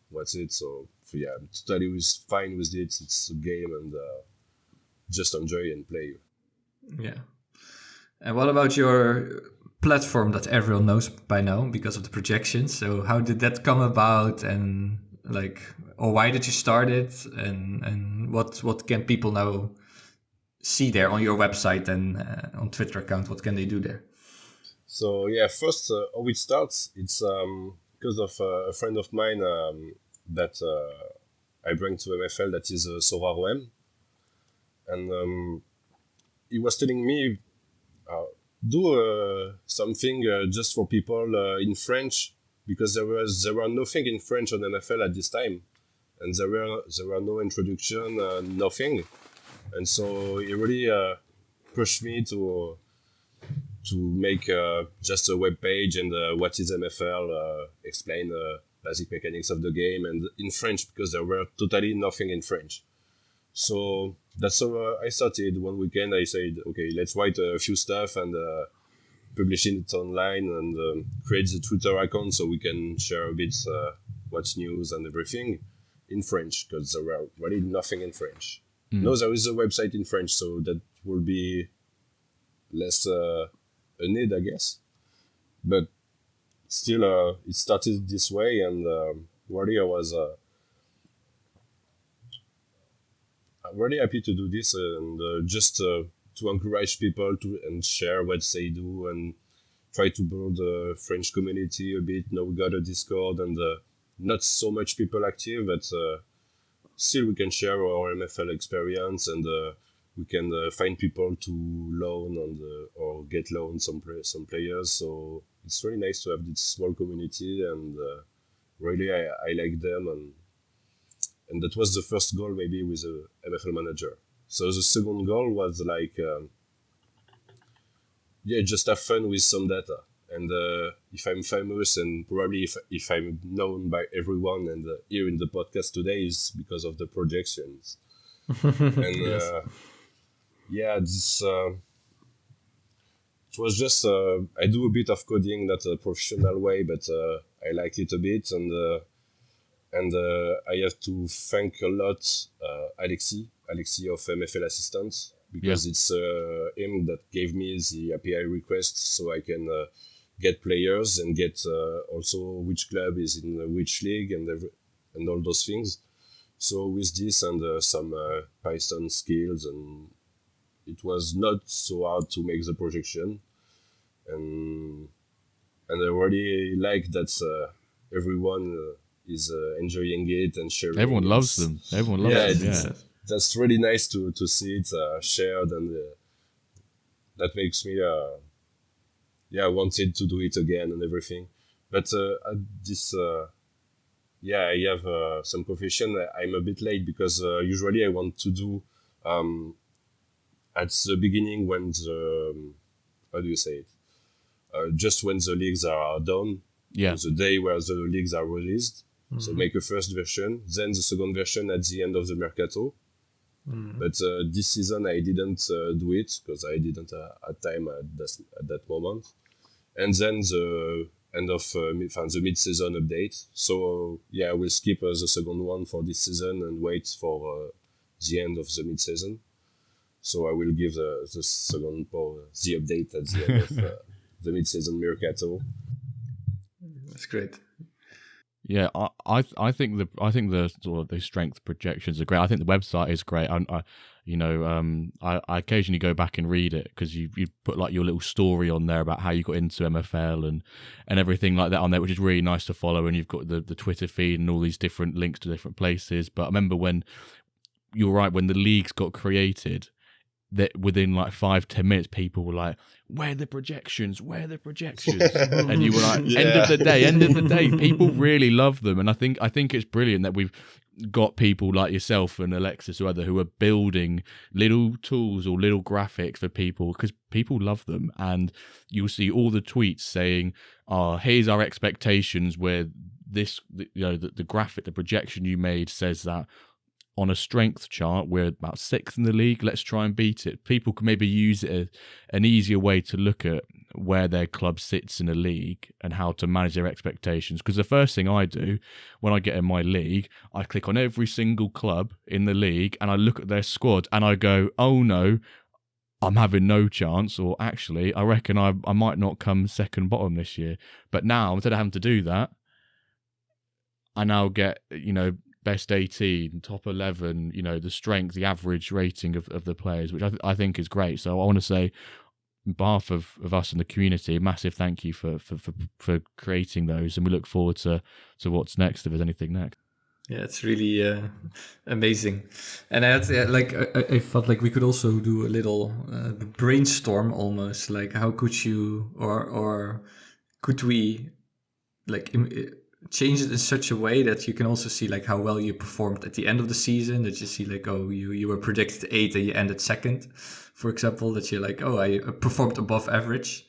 what's it. So I'm totally fine with it. It's a game, and just enjoy and play. Yeah. And what about your platform that everyone knows by now because of the projections? So how did that come about, and like, or why did you start it, and what can people now see there on your website and on Twitter account? What can they do there? So first how it starts, it's because of a friend of mine that I bring to MFL, that is Sorarem, and he was telling me, do something just for people in French, because there were nothing in French on MFL at this time, and there were no introduction, nothing, and so he really pushed me to make just a web page and what is MFL, explain basic mechanics of the game, and in French, because there were totally nothing in French. So that's how I started. One weekend I said, okay, let's write a few stuff and publish it online, and create the Twitter account so we can share a bit what's news and everything in French, because there were really nothing in French. No, there is a website in French, so that will be less a need, I guess. But still, it started this way, and really I was really happy to do this, and just to encourage people to and share what they do, and try to build a French community a bit. Now we got a Discord and not so much people active, but still we can share our MFL experience and we can find people to loan or get loan some players. So it's really nice to have this small community, and really I like them, and that was the first goal maybe with a MFL manager. So the second goal was like just have fun with some data. And if I'm famous, and probably if I'm known by everyone, and here in the podcast today is because of the projections. And this it was just I do a bit of coding, not a professional way, but I like it a bit, and I have to thank a lot Alexi of MFL Assistant, because it's him that gave me the API request so I can get players and get also which club is in which league and all those things. So with this and some Python skills, and it was not so hard to make the projection, and I really like that everyone is enjoying it and sharing. Everyone loves them. Everyone loves them. That's really nice to see it shared, and that makes me wanted to do it again and everything. But at this I have some confession. I'm a bit late because usually I want to do at the beginning when the how do you say it? Just when the leagues are done, the day where the leagues are released. Mm-hmm. So make a first version, then the second version at the end of the Mercato. Mm-hmm. But this season I didn't do it because I didn't have time at that moment. And then the end of the mid-season update. So I will skip the second one for this season and wait for the end of the mid-season. So I will give the second the update at the end of the mid-season Mercato. That's great. Yeah, I think the sort of the strength projections are great. I think the website is great. I occasionally go back and read it because you put like your little story on there about how you got into MFL and everything like that on there, which is really nice to follow. And you've got the Twitter feed and all these different links to different places. But I remember when you're right, when the leagues got created, that within like 5-10 minutes people were like, where are the projections, and you were like, end of the day, people really love them. And I think it's brilliant that we've got people like yourself and Alexis or other who are building little tools or little graphics for people, because people love them. And you'll see all the tweets saying, here's our expectations, where this, the graphic, the projection you made says that on a strength chart, we're about 6th in the league. Let's try and beat it. People can maybe use it as an easier way to look at where their club sits in a league and how to manage their expectations. Because the first thing I do when I get in my league, I click on every single club in the league and I look at their squad and I go, oh no, I'm having no chance, or actually, I reckon I might not come second bottom this year. But now, instead of having to do that, I now get, best 18, top 11, the strength, the average rating of the players, which I think is great. So I want to say, on behalf of us and the community, a massive thank you for creating those, and we look forward to what's next, if there's anything next. Yeah, it's really amazing. And I thought like we could also do a little brainstorm almost, like how could you or could we like change it in such a way that you can also see like how well you performed at the end of the season, that you see like, oh, you were predicted 8 and you ended 2nd, for example, that you're like, oh, I performed above average.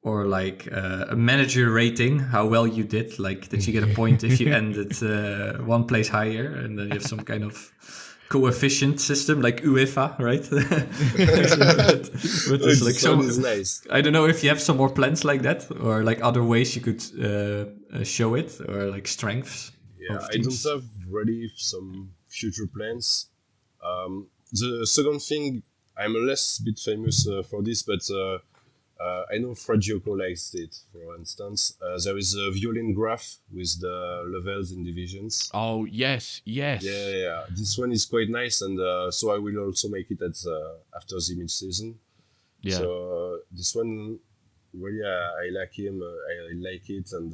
Or like a manager rating, how well you did, like that you get a point if you ended one place higher, and then you have some kind of coefficient system like UEFA, right? But there's like some, nice. I don't know if you have some more plans like that, or like other ways you could show it, or like strengths. Yeah, I don't have really some future plans. The second thing, I'm a less bit famous for this, but I know Fred Gioco likes it, for instance. There is a violin graph with the levels in divisions. Oh, yes. Yeah. This one is quite nice, and so I will also make it after the mid-season. Yeah. So this one, really I like him. I like it, and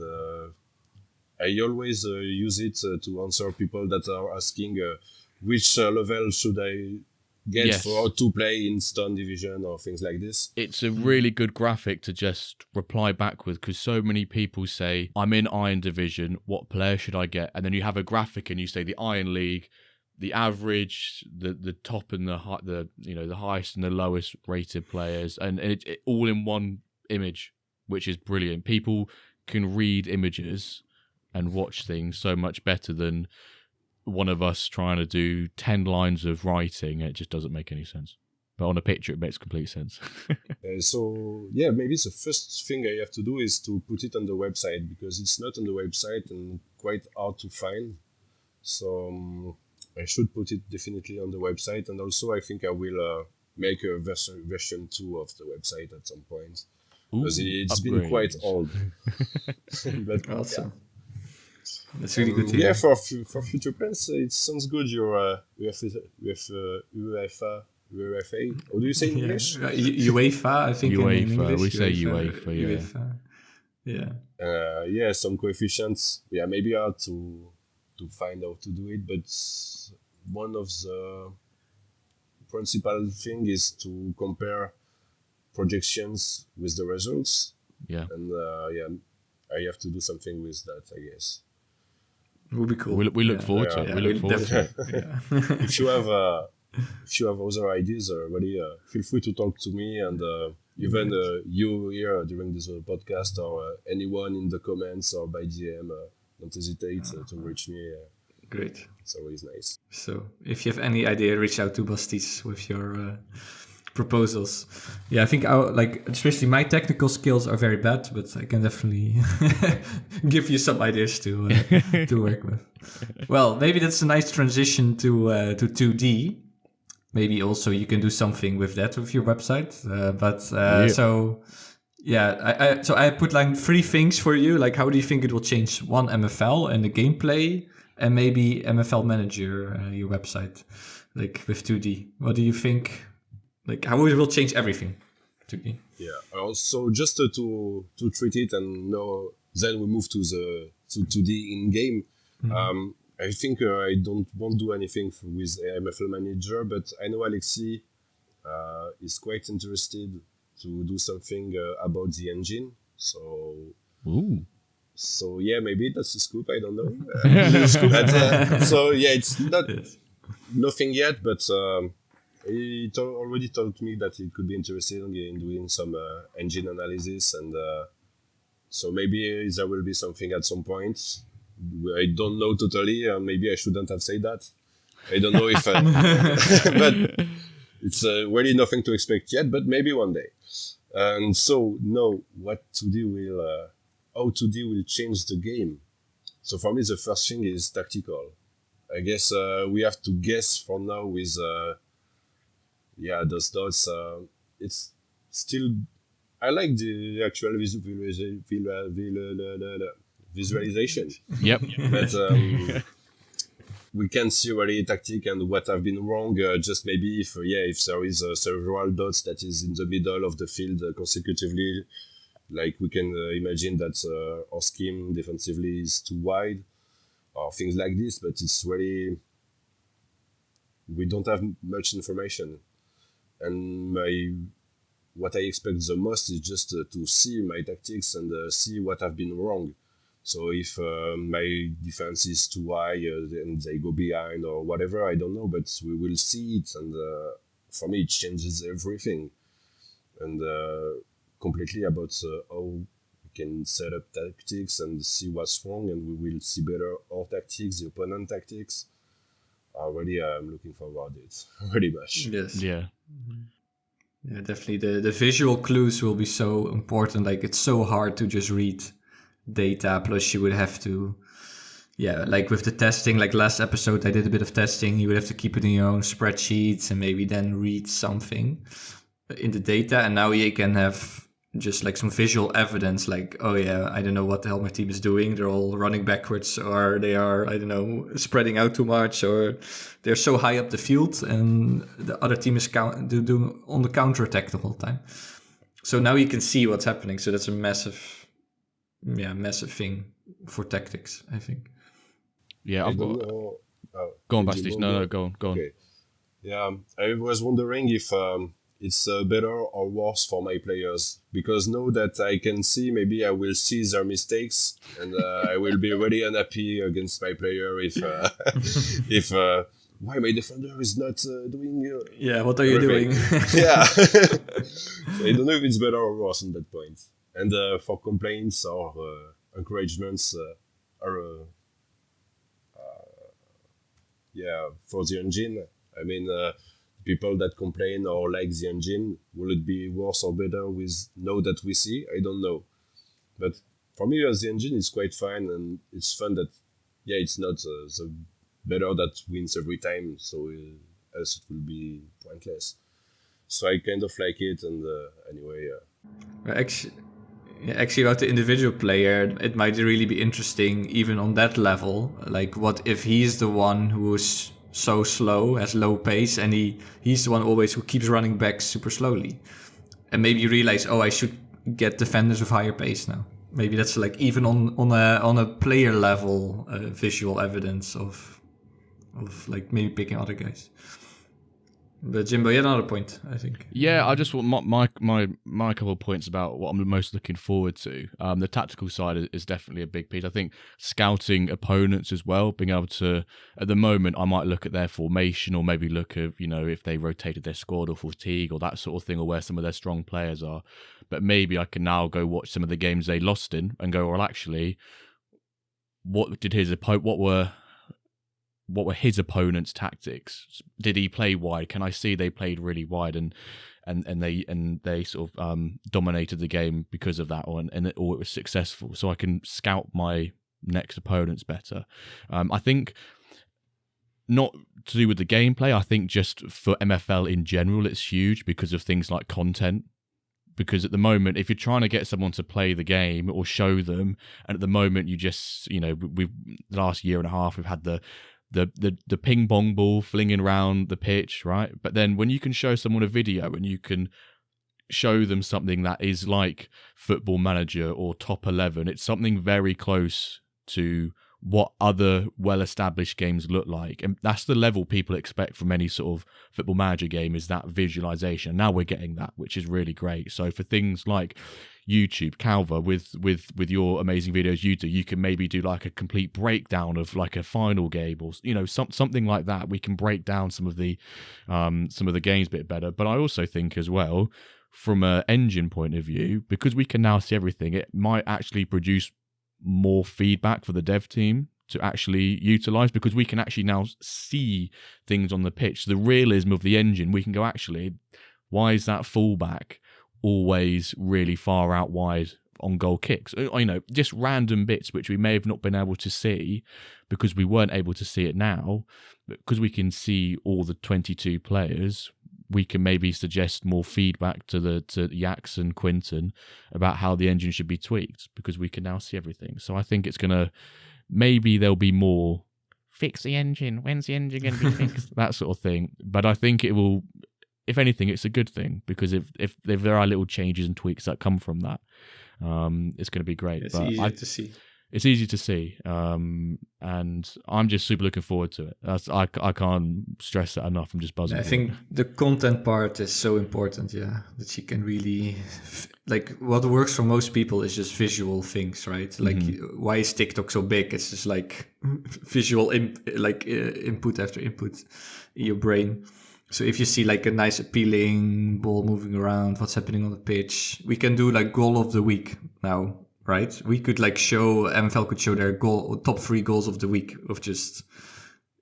I always use it to answer people that are asking which level should I get Yes. for to play in Stone Division or things like this. It's a really good graphic to just reply back with, because so many people say, I'm in Iron Division, what player should I get? And then you have a graphic and you say the Iron League, the average, the top and the highest and the lowest rated players, and it all in one image, which is brilliant. People can read images and watch things so much better than one of us trying to do 10 lines of writing. It just doesn't make any sense. But on a picture, it makes complete sense. So yeah, maybe the first thing I have to do is to put it on the website, because it's not on the website and quite hard to find. So I should put it definitely on the website, and also I think I will make a version 2 of the website at some point, because it's been quite old. But awesome. Yeah. That's really good to hear. Yeah, for future plans, it sounds good. You're UEFA. How do you say in English? UEFA, I think. UEFA. In English, we say UEFA. Yeah. UEFA. Yeah, some coefficients. Yeah, maybe hard to find out to do it, but one of the principal thing is to compare projections with the results. Yeah. And I have to do something with that, I guess. Would be cool. We look forward to it. Yeah, we look forward to it. Yeah. If you have other ideas, really feel free to talk to me, and even you here during this podcast, or anyone in the comments or by DM, don't hesitate to reach me. Great. It's always nice. So if you have any idea, reach out to Bastis with your proposals. Yeah, I think especially my technical skills are very bad, but I can definitely give you some ideas to work with. Well, maybe that's a nice transition to 2D. Maybe also you can do something with that with your website. So I put like 3 things for you. Like, how do you think it will change one MFL and the gameplay, and maybe MFL Manager, your website, like with 2D? What do you think? Like, how it will change everything to me? Yeah. Also, just to treat it, and then we move to 2D in game. Mm-hmm. I think I won't do anything with MFL Manager, but I know Alexi is quite interested to do something about the engine. So. Ooh. So yeah, maybe that's a scoop. I don't know. So yeah, it's not nothing yet, but. He already told me that he could be interested in doing some engine analysis, and so maybe there will be something at some point. I don't know totally. Maybe I shouldn't have said that. I don't know if, but it's really nothing to expect yet. But maybe one day. And so now, how 2D will change the game. So for me, the first thing is tactical. I guess we have to guess for now with. Those dots. It's still. I like the actual visualization. Yep. But we can see already tactic and what have been wrong. Just maybe if there is several dots that is in the middle of the field consecutively, like we can imagine that our scheme defensively is too wide, or things like this. But it's really we don't have much information. And what I expect the most is just to see my tactics and see what have been wrong. So if my defense is too high and they go behind or whatever, I don't know, but we will see it. And for me, it changes everything. And completely about how we can set up tactics and see what's wrong, and we will see better our tactics, the opponent tactics. Already, I'm looking forward to it very much. Yes. Yeah. Yeah, definitely. The visual clues will be so important. Like, it's so hard to just read data. Plus, you would have to, like with the testing. Like last episode, I did a bit of testing. You would have to keep it in your own spreadsheets and maybe then read something in the data. And now you can have just like some visual evidence, like, oh yeah, I don't know what the hell my team is doing. They're all running backwards, or they are, I don't know, spreading out too much, or they're so high up the field and the other team is doing on the counter attack the whole time. So now you can see what's happening. So that's a massive thing for tactics, I think. Yeah, I've got. Go on, Bastis. No, go on. Okay. Yeah, I was wondering if it's better or worse for my players, because now that I can see, maybe I will see their mistakes, and I will be really unhappy against my player if if why my defender is not doing. What are you doing? Yeah, so I don't know if it's better or worse on that point. And for complaints or encouragements, or for the engine. I mean, people that complain or like the engine, will it be worse or better with now that we see? I don't know. But for me, the engine is quite fine, and it's fun that, it's not the better that wins every time, so else it will be pointless. So I kind of like it, and anyway. Actually, about the individual player, it might really be interesting even on that level. Like, what if he's the one who's so slow, has low pace, and he's the one always who keeps running back super slowly, and maybe you realize, I should get defenders with higher pace now. Maybe that's like even on a player level, visual evidence of like maybe picking other guys. But Jimbo, you had another point, I think. Yeah, I just want my couple of points about what I'm most looking forward to. The tactical side is definitely a big piece. I think scouting opponents as well, being able to, at the moment, I might look at their formation or maybe look at, if they rotated their squad or fatigue or that sort of thing, or where some of their strong players are. But maybe I can now go watch some of the games they lost in and go, well, actually, what were his opponent's tactics? Did he play wide? Can I see they played really wide and they sort of dominated the game because of that, or it was successful? So I can scout my next opponents better. I think not to do with the gameplay. I think just for MFL in general, it's huge because of things like content. Because at the moment, if you're trying to get someone to play the game or show them, and at the moment you just, we've the last year and a half, we've had the ping pong ball flinging around the pitch, right? But then when you can show someone a video and you can show them something that is like Football Manager or Top 11, it's something very close to what other well-established games look like. And that's the level people expect from any sort of Football Manager game, is that visualization. Now we're getting that, which is really great. So for things like YouTube, Calva, with your amazing videos you do, you can maybe do like a complete breakdown of like a final game, or something like that. We can break down some of the games a bit better. But I also think as well, from an engine point of view, because we can now see everything, it might actually produce more feedback for the dev team to actually utilize, because we can actually now see things on the pitch. The realism of the engine, we can go, actually, why is that fullback always really far out wide on goal kicks? Just random bits which we may have not been able to see because we weren't able to see it now. But because we can see all the 22 players, we can maybe suggest more feedback to Yax and Quinton about how the engine should be tweaked, because we can now see everything. So I think it's gonna, maybe there'll be more fix the engine. When's the engine going to be fixed? That sort of thing. But I think it will, if anything, it's a good thing, because if there are little changes and tweaks that come from that, it's going to be great. It's easy to see. It's easy to see, and I'm just super looking forward to it. I can't stress that enough. I'm just buzzing. I think the content part is so important, that you can really, like, what works for most people is just visual things, right? Like, why is TikTok so big? It's just like visual, input after input in your brain. So if you see like a nice appealing ball moving around, what's happening on the pitch, we can do like goal of the week now. Right, we could like MFL could show their top 3 goals of the week of just,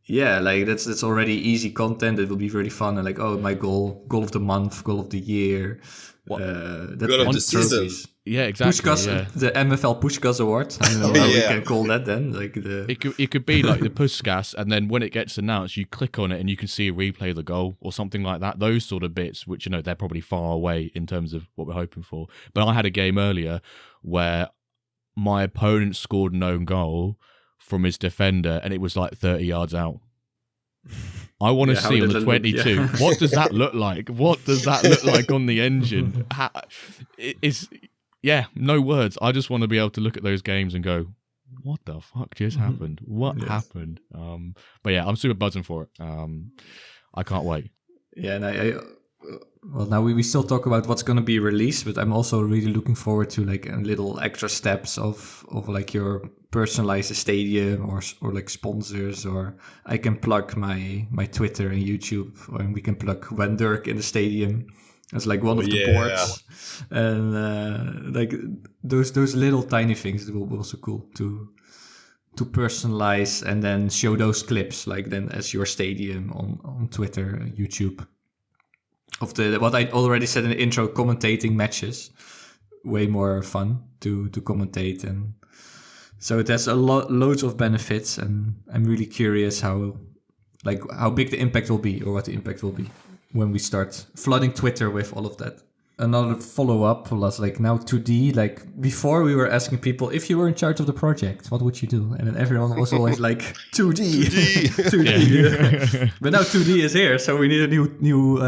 like that's already easy content. It will be really fun, and like, my goal of the month, goal of the year, goal of the season. Yeah, exactly. Pushkas, the MFL Pushkas Award. I don't know how we can call that then. Like it could be like the Pushkas, and then when it gets announced, you click on it and you can see a replay of the goal or something like that. Those sort of bits, which they're probably far away in terms of what we're hoping for. But I had a game earlier where my opponent scored an own goal from his defender, and it was like 30 yards out I want to see on the 22. Look, yeah. What does that look like? What does that look like on the engine? No words. I just want to be able to look at those games and go, what the fuck just happened? What happened? But yeah, I'm super buzzing for it. I can't wait. Yeah, and well, now we still talk about what's going to be released, but I'm also really looking forward to like little extra steps of like your personalized stadium or like sponsors, or I can plug my Twitter and YouTube, and we can plug WenDirk in the stadium as like one of the boards, and like those little tiny things will be also cool to personalize and then show those clips like then as your stadium on Twitter, YouTube. Of what I already said in the intro, commentating matches, way more fun to commentate, and so it has loads of benefits, and I'm really curious how big the impact will be, or what the impact will be when we start flooding Twitter with all of that. Another follow-up was like now 2D. Like before, we were asking people, if you were in charge of the project, what would you do? And then everyone was always like 2D, 2D. Yeah. But now 2D is here, so we need a new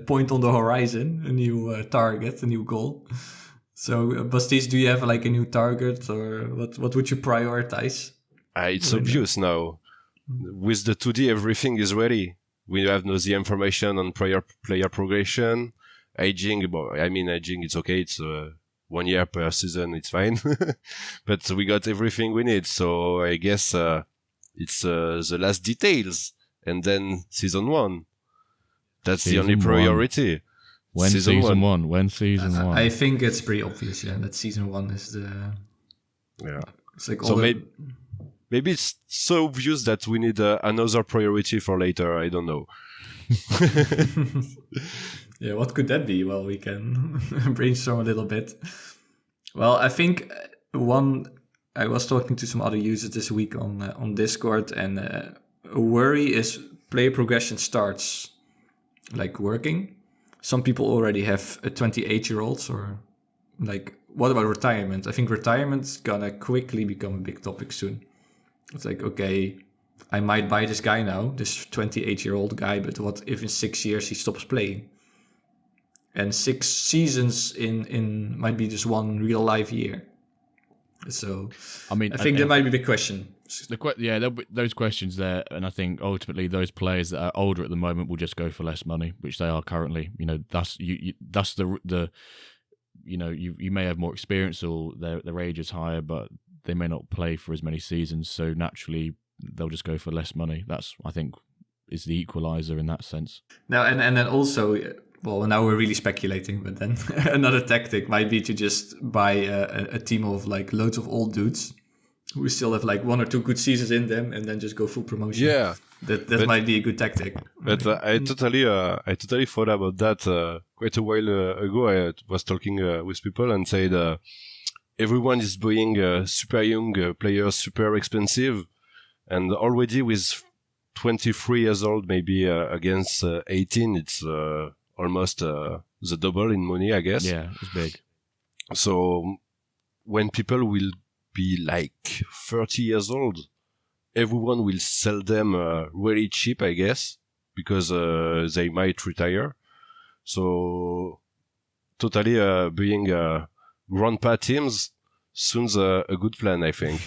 point on the horizon, a new target, a new goal. So, Bastis, do you have like a new target, or what would you prioritize? It's obvious now. With the 2D, everything is ready. We have the information on player progression. Aging, it's okay. It's 1 year per season. It's fine. But we got everything we need. So I guess it's the last details. And then season 1. That's the only priority. When season one? I think it's pretty obvious, that season 1 is the... Yeah. It's like so maybe it's so obvious that we need another priority for later. I don't know. Yeah, what could that be? Well, we can brainstorm a little bit. Well, I think I was talking to some other users this week on Discord, and a worry is player progression starts like working. Some people already have 28-year-olds, or like, what about retirement? I think retirement's gonna quickly become a big topic soon. It's like, okay, I might buy this guy now, this 28-year-old guy, but what if in 6 years he stops playing? And 6 seasons in might be just one real life year. So, I think that might be the question. Those questions there, and I think ultimately those players that are older at the moment will just go for less money, which they are currently. That's the you may have more experience, or their age is higher, but they may not play for as many seasons. So naturally, they'll just go for less money. That's, I think, is the equalizer in that sense. Now and then also. Well, now we're really speculating, but then another tactic might be to just buy a team of like loads of old dudes who still have like 1 or 2 good seasons in them, and then just go full promotion. Yeah, that might be a good tactic. But I totally thought about that quite a while ago. I was talking with people and said everyone is buying super young players, super expensive, and already with 23 years old, maybe against 18, it's almost the double in money, I guess. Yeah, it's big. So when people will be like 30 years old, everyone will sell them really cheap, I guess, because they might retire. So totally being grandpa teams soon's a good plan, I think.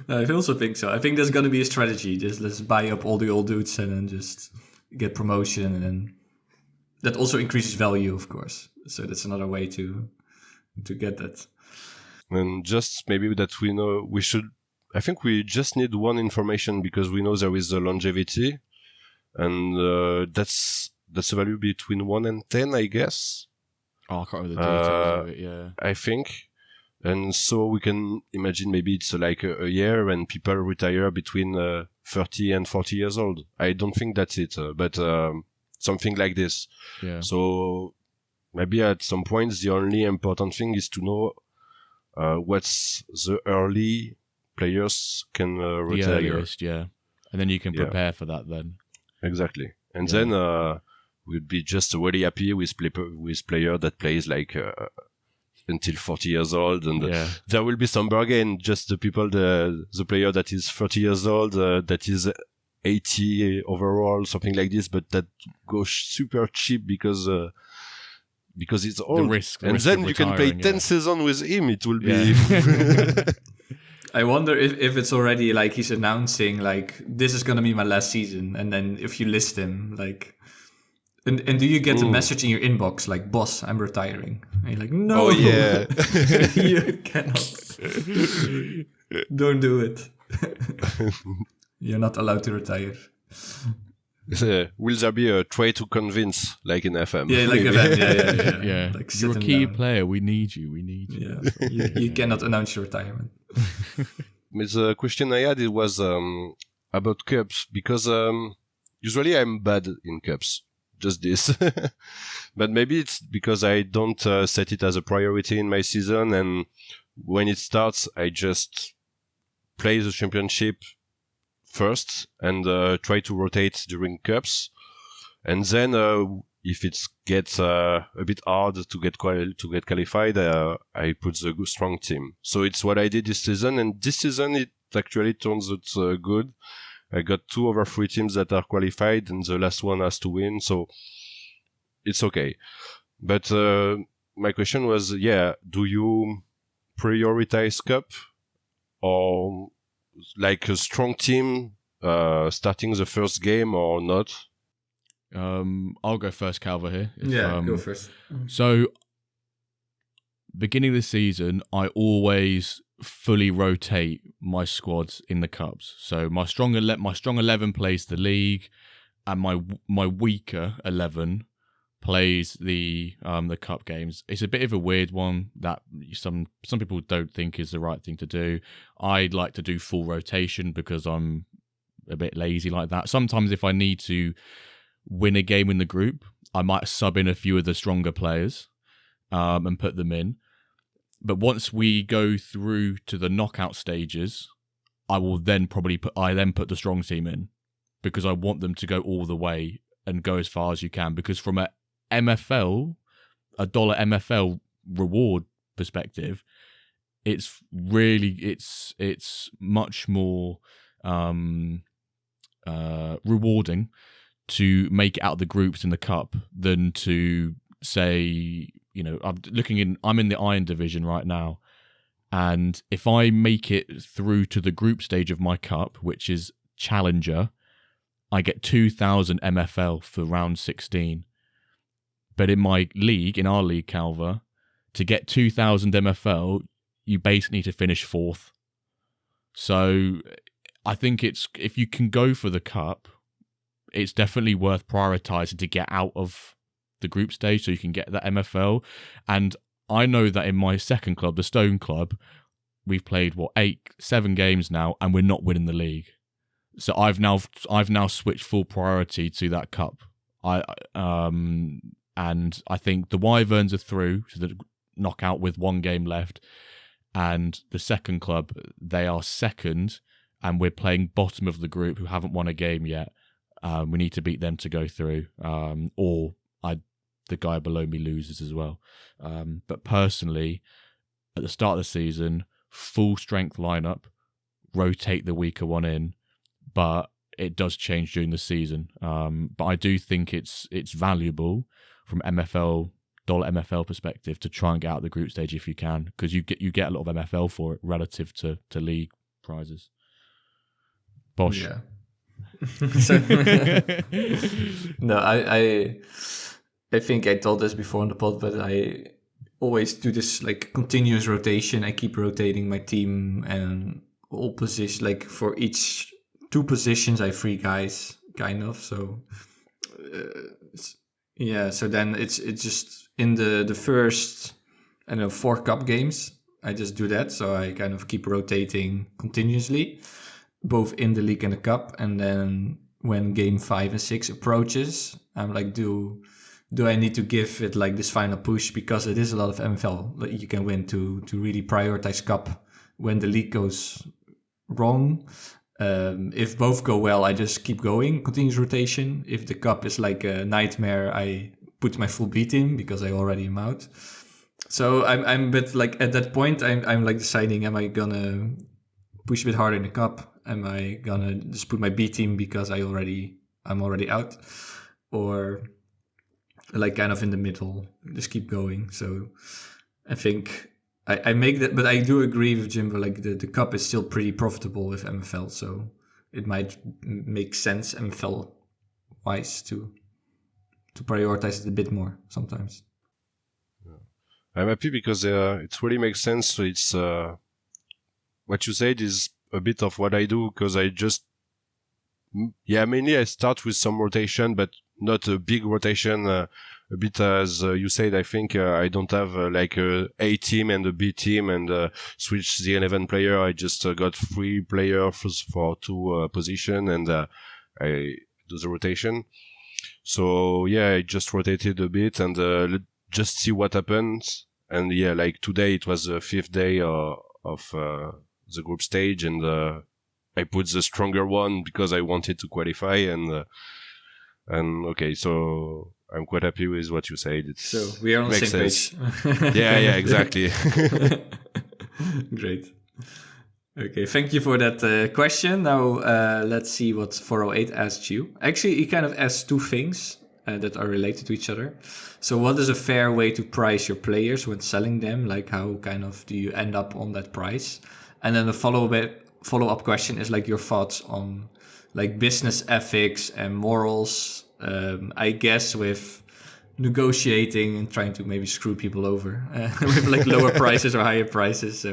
I also think so. I think there's going to be a strategy. Just let's buy up all the old dudes and then just get promotion, and then that also increases value, of course. So that's another way to get that. And just maybe that we know I think we just need one information, because we know there is a longevity, and that's a value between 1 and 10, I guess. Oh, I can't remember the details of it, yeah. I think. And so we can imagine maybe it's like a year when people retire between 30 and 40 years old. I don't think that's it, but something like this. Yeah. So maybe at some point the only important thing is to know what's the early players can retire. The earliest, yeah. And then you can prepare for that then. Exactly. And then we'll be just really happy with player that plays like until 40 years old, and there will be some bargain. Just the player that is 30 years old, that is 80 overall, something like this, but that goes super cheap because it's old. The risk and then of you can play retiring, 10 seasons with him. It will be... I wonder if it's already like he's announcing like this is gonna be my last season, and then if you list him like, and do you get a message in your inbox like, "Boss, I'm retiring"? And you're like, "No, Oh yeah, you cannot. Don't do it. You're not allowed to retire." Will there be a try to convince like in FM? Yeah, like FM. Yeah. Like You're a sit key down. player. We need you. Yeah, you cannot announce your retirement. The question I had, it was about cups, because usually I'm bad in cups, just this. But maybe it's because I don't set it as a priority in my season, and when it starts, I just play the championship first and try to rotate during cups, and then if it gets a bit hard to get qualified, I put the strong team. So it's what I did this season, and this season it actually turns out good. I got 2 over 3 teams that are qualified, and the last one has to win, so it's okay. But my question was, do you prioritize cup, or like a strong team starting the first game, or not? I'll go first, Calva, here. Go first. So, beginning of the season, I always fully rotate my squads in the cups. So my strong 11 plays the league, and my weaker 11 plays the cup games. It's a bit of a weird one that some people don't think is the right thing to do. I'd like to do full rotation because I'm a bit lazy like that. Sometimes if I need to win a game in the group, I might sub in a few of the stronger players and put them in. But once we go through to the knockout stages, I will then probably put the strong team in, because I want them to go all the way and go as far as you can. Because from a $1 MFL reward perspective, it's much more rewarding to make it out of the groups in the cup than to say, I'm in the Iron Division right now, and if I make it through to the group stage of my cup, which is Challenger, I get 2,000 MFL for round 16. But in our league, Calva, to get 2,000 MFL, you basically need to finish 4th. So I think if you can go for the cup, it's definitely worth prioritizing to get out of the group stage so you can get that MFL. And I know that in my second club, the Stone Club, we've played 7 games now, and we're not winning the league. So I've now switched full priority to that cup. And I think the Wyverns are through to the knockout with 1 game left, and the second club, they are second, and we're playing bottom of the group who haven't won a game yet. We need to beat them to go through, or the guy below me loses as well. But personally, at the start of the season, full strength lineup, rotate the weaker one in, but it does change during the season. But I do think it's valuable from $MFL perspective to try and get out of the group stage if you can, because you get a lot of MFL for it relative to league prizes. Bosh. Yeah. No, I think I told this before on the pod, but I always do this like continuous rotation. I keep rotating my team, and all positions, like for each 2 positions, I have 3 guys, kind of. So so then it's just in the first 4 cup games, I just do that. So I kind of keep rotating continuously, both in the league and the cup. And then when game 5 and 6 approaches, I'm like, do I need to give it like this final push, because it is a lot of MFL that you can win to really prioritize cup when the league goes wrong. If both go well, I just keep going, continuous rotation. If the cup is like a nightmare, I put my full B team because I already am out. So I'm a bit like at that point, I'm like deciding, am I gonna push a bit harder in the cup? Am I gonna just put my B team because I'm already out, or like kind of in the middle, just keep going? So I think I make that, but I do agree with Jimbo. Like the cup is still pretty profitable with MFL, so it might make sense MFL wise to prioritize it a bit more sometimes. I'm happy because it really makes sense. So it's what you said is a bit of what I do, because I just mainly I start with some rotation, but not a big rotation. A bit as you said, I think I don't have like a team and a B team and switch the 11 player. I just got 3 players for 2 position, and I do the rotation. So I just rotated a bit and just see what happens. And like today it was the 5th day of the group stage, and I put the stronger one because I wanted to qualify, and okay, so I'm quite happy with what you said. So we are on the same page. yeah, exactly. Great. Okay, thank you for that question. Now let's see what 408 asked you. Actually, he kind of asked 2 things that are related to each other. So what is a fair way to price your players when selling them? Like how kind of do you end up on that price? And then the follow-up question is like your thoughts on like business ethics and morals, I guess with negotiating and trying to maybe screw people over with like lower prices or higher prices.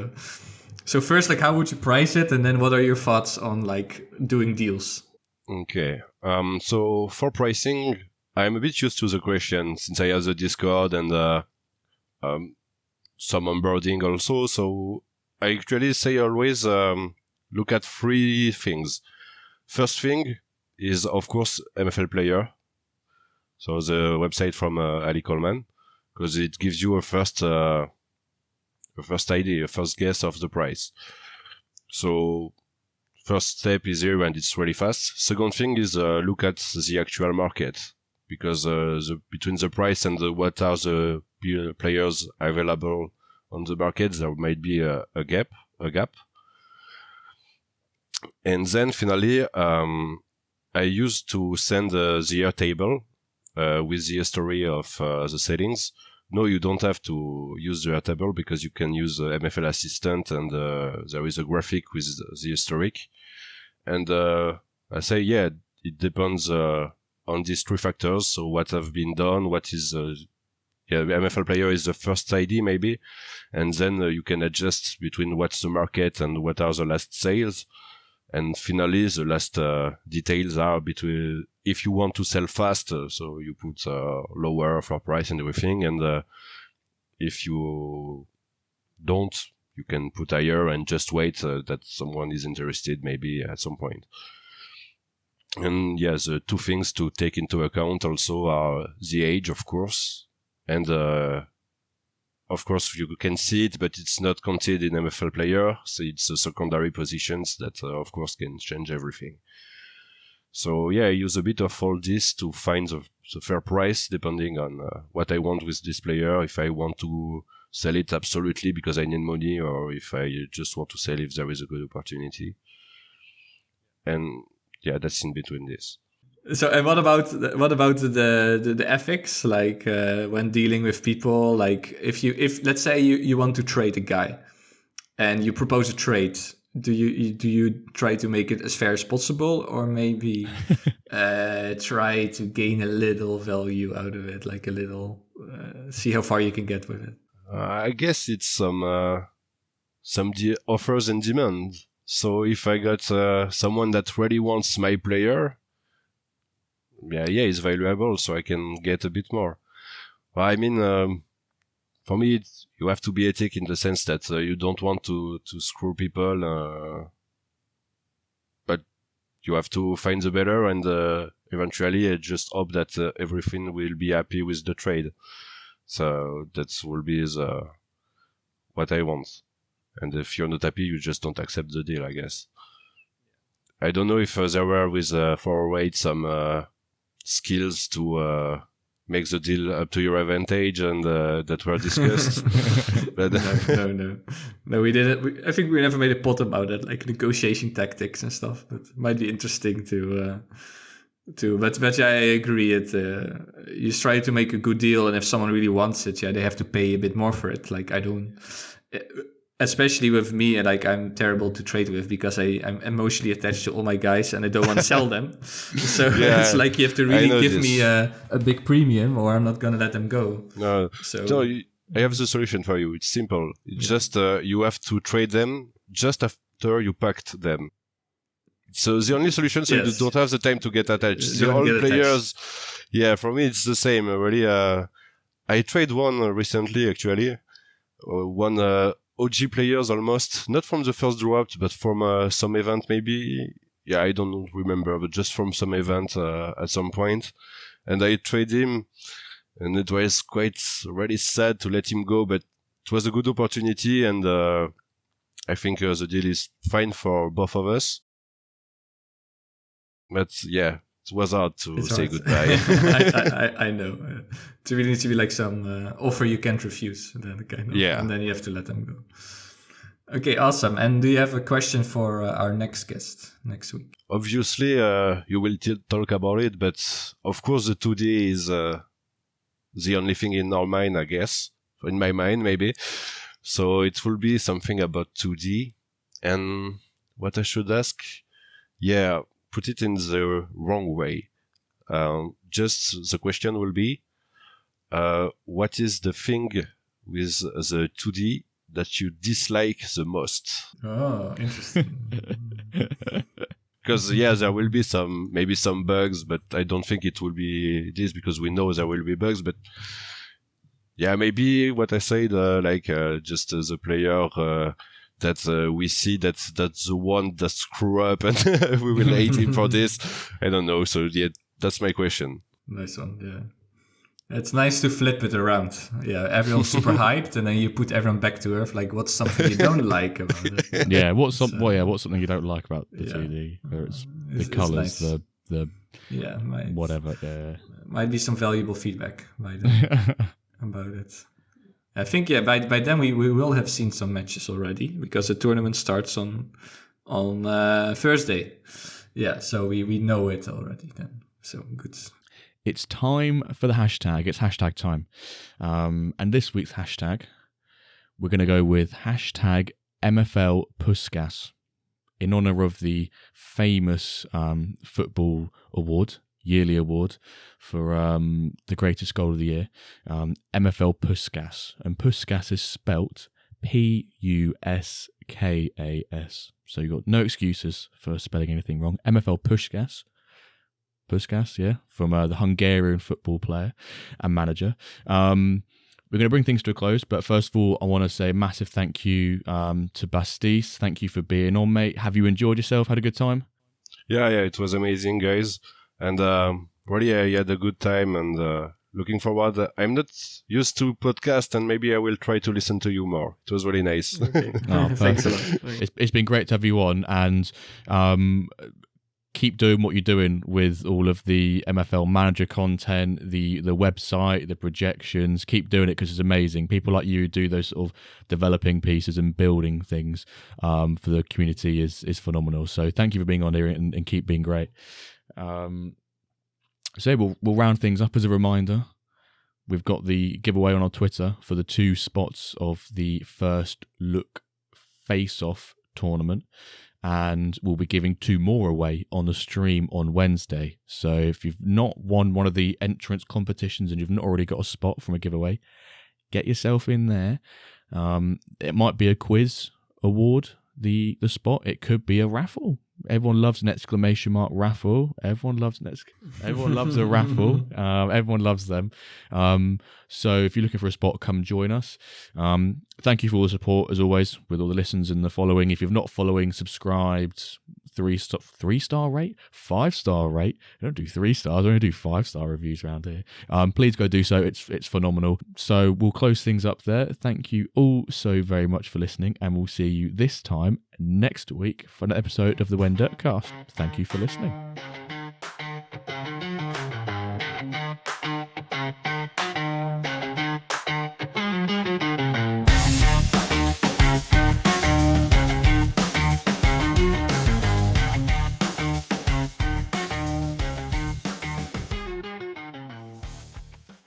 So first, like how would you price it? And then what are your thoughts on like doing deals? Okay. So for pricing, I'm a bit used to the question since I have the Discord and some onboarding also. So I actually say always look at 3 things. First thing is, of course, MFL player. So the website from Ali Coleman, because it gives you a first idea, a first guess of the price. So first step is here, and it's really fast. Second thing is look at the actual market, because between the price and what are the players available on the market, there might be a gap. And then finally, I used to send the year table with the history of the settings. No, you don't have to use the year table because you can use MFL Assistant, and there is a graphic with the historic. And I say, it depends on these 3 factors. So what have been done, what is MFL player is the first ID maybe, and then you can adjust between what's the market and what are the last sales. And finally, the last details are between if you want to sell fast, so you put lower floor price and everything, and if you don't, you can put higher and just wait that someone is interested maybe at some point. And the 2 things to take into account also are the age, of course, and of course you can see it, but it's not counted in MFL player, so it's the secondary positions that of course can change everything. So I use a bit of all this to find the fair price depending on what I want with this player, if I want to sell it absolutely because I need money, or if I just want to sell if there is a good opportunity. And that's in between this. So, and what about the ethics? Like when dealing with people, like if let's say you want to trade a guy, and you propose a trade, do you try to make it as fair as possible, or maybe try to gain a little value out of it, like a little, see how far you can get with it? I guess it's some offers and demand. So if I got someone that really wants my player, it's valuable, so I can get a bit more. I mean, for me, you have to be ethic in the sense that you don't want to screw people, but you have to find the better, and eventually I just hope that everything will be happy with the trade. So that will be what I want. And if you're not happy, you just don't accept the deal, I guess. I don't know if there were with 408 some skills to make the deal up to your advantage and that were discussed. But no, we didn't. I think we never made a pot about it, like negotiation tactics and stuff. But it might be interesting to. But yeah, I agree. You try to make a good deal, and if someone really wants it, they have to pay a bit more for it. Like I don't. Especially with me, like I'm terrible to trade with because I'm emotionally attached to all my guys and I don't want to sell them. So it's like you have to really give me a big premium or I'm not going to let them go. No, I have the solution for you. It's simple. It's just you have to trade them just after you packed them. So the only solution, so you don't have the time to get attached. The old players, for me it's the same. Really, I trade one recently actually. One OG players almost, not from the first draft, but from some event maybe. Yeah, I don't remember, but just from some event at some point. And I trade him, and it was quite really sad to let him go, but it was a good opportunity, and I think the deal is fine for both of us. But yeah, it was hard to say goodbye. I know. It really needs to be like some offer you can't refuse. Then and then you have to let them go. Okay, awesome. And do you have a question for our next guest next week? Obviously, you will talk about it, but of course the 2D is the only thing in our mind, I guess. In my mind, maybe. So it will be something about 2D. And what I should ask? Yeah, put it in the wrong way. Just the question will be, what is the thing with the 2D that you dislike the most? Oh, interesting. Because there will be maybe some bugs, but I don't think it will be this because we know there will be bugs. But maybe what I said, just the player that we see that's the one that screw up and we will hate him for this. I don't know. So that's my question. Nice one. Yeah. It's nice to flip it around. Yeah, everyone's super hyped, and then you put everyone back to earth. Like, what's something you don't like about it? Yeah, what's something you don't like about the 2D? Where it's the colors, nice. the whatever. Yeah, might be some valuable feedback about it. I think by then we will have seen some matches already because the tournament starts on Thursday. Yeah, so we know it already then. So good. It's time for the hashtag. It's hashtag time. And this week's hashtag, we're going to go with hashtag MFL Puskas in honor of the famous football award, yearly award for the greatest goal of the year, MFL Puskas. And Puskas is spelt Puskas. So you've got no excuses for spelling anything wrong. MFL Puskas. Puskas, yeah, from the Hungarian football player and manager. We're going to bring things to a close, but first of all, I want to say a massive thank you to Bastis. Thank you for being on, mate. Have you enjoyed yourself? Had a good time? Yeah, it was amazing, guys. And really, I had a good time and looking forward. I'm not used to podcast, and maybe I will try to listen to you more. It was really nice. Okay. Thanks a lot. It's been great to have you on, and keep doing what you're doing with all of the MFL manager content, the website, the projections. Keep doing it because it's amazing. People like you do those sort of developing pieces and building things for the community is phenomenal. So thank you for being on here and keep being great. So we'll round things up as a reminder. We've got the giveaway on our Twitter for the 2 spots of the first look face-off tournament. And we'll be giving 2 more away on the stream on Wednesday. So if you've not won one of the entrance competitions and you've not already got a spot from a giveaway, get yourself in there. It might be a quiz award, the spot. It could be a raffle. Everyone loves an exclamation mark raffle. Everyone loves a raffle. Everyone loves them. So if you're looking for a spot, come join us. Thank you for all the support, as always, with all the listens and the following. If you're not following, subscribed, 3-star rate, 5-star rate. I don't do 3 stars. I only do 5-star reviews around here. Please go do so. It's phenomenal. So we'll close things up there. Thank you all so very much for listening, and we'll see you this time next week for an episode of the WenDirk cast. Thank you for listening.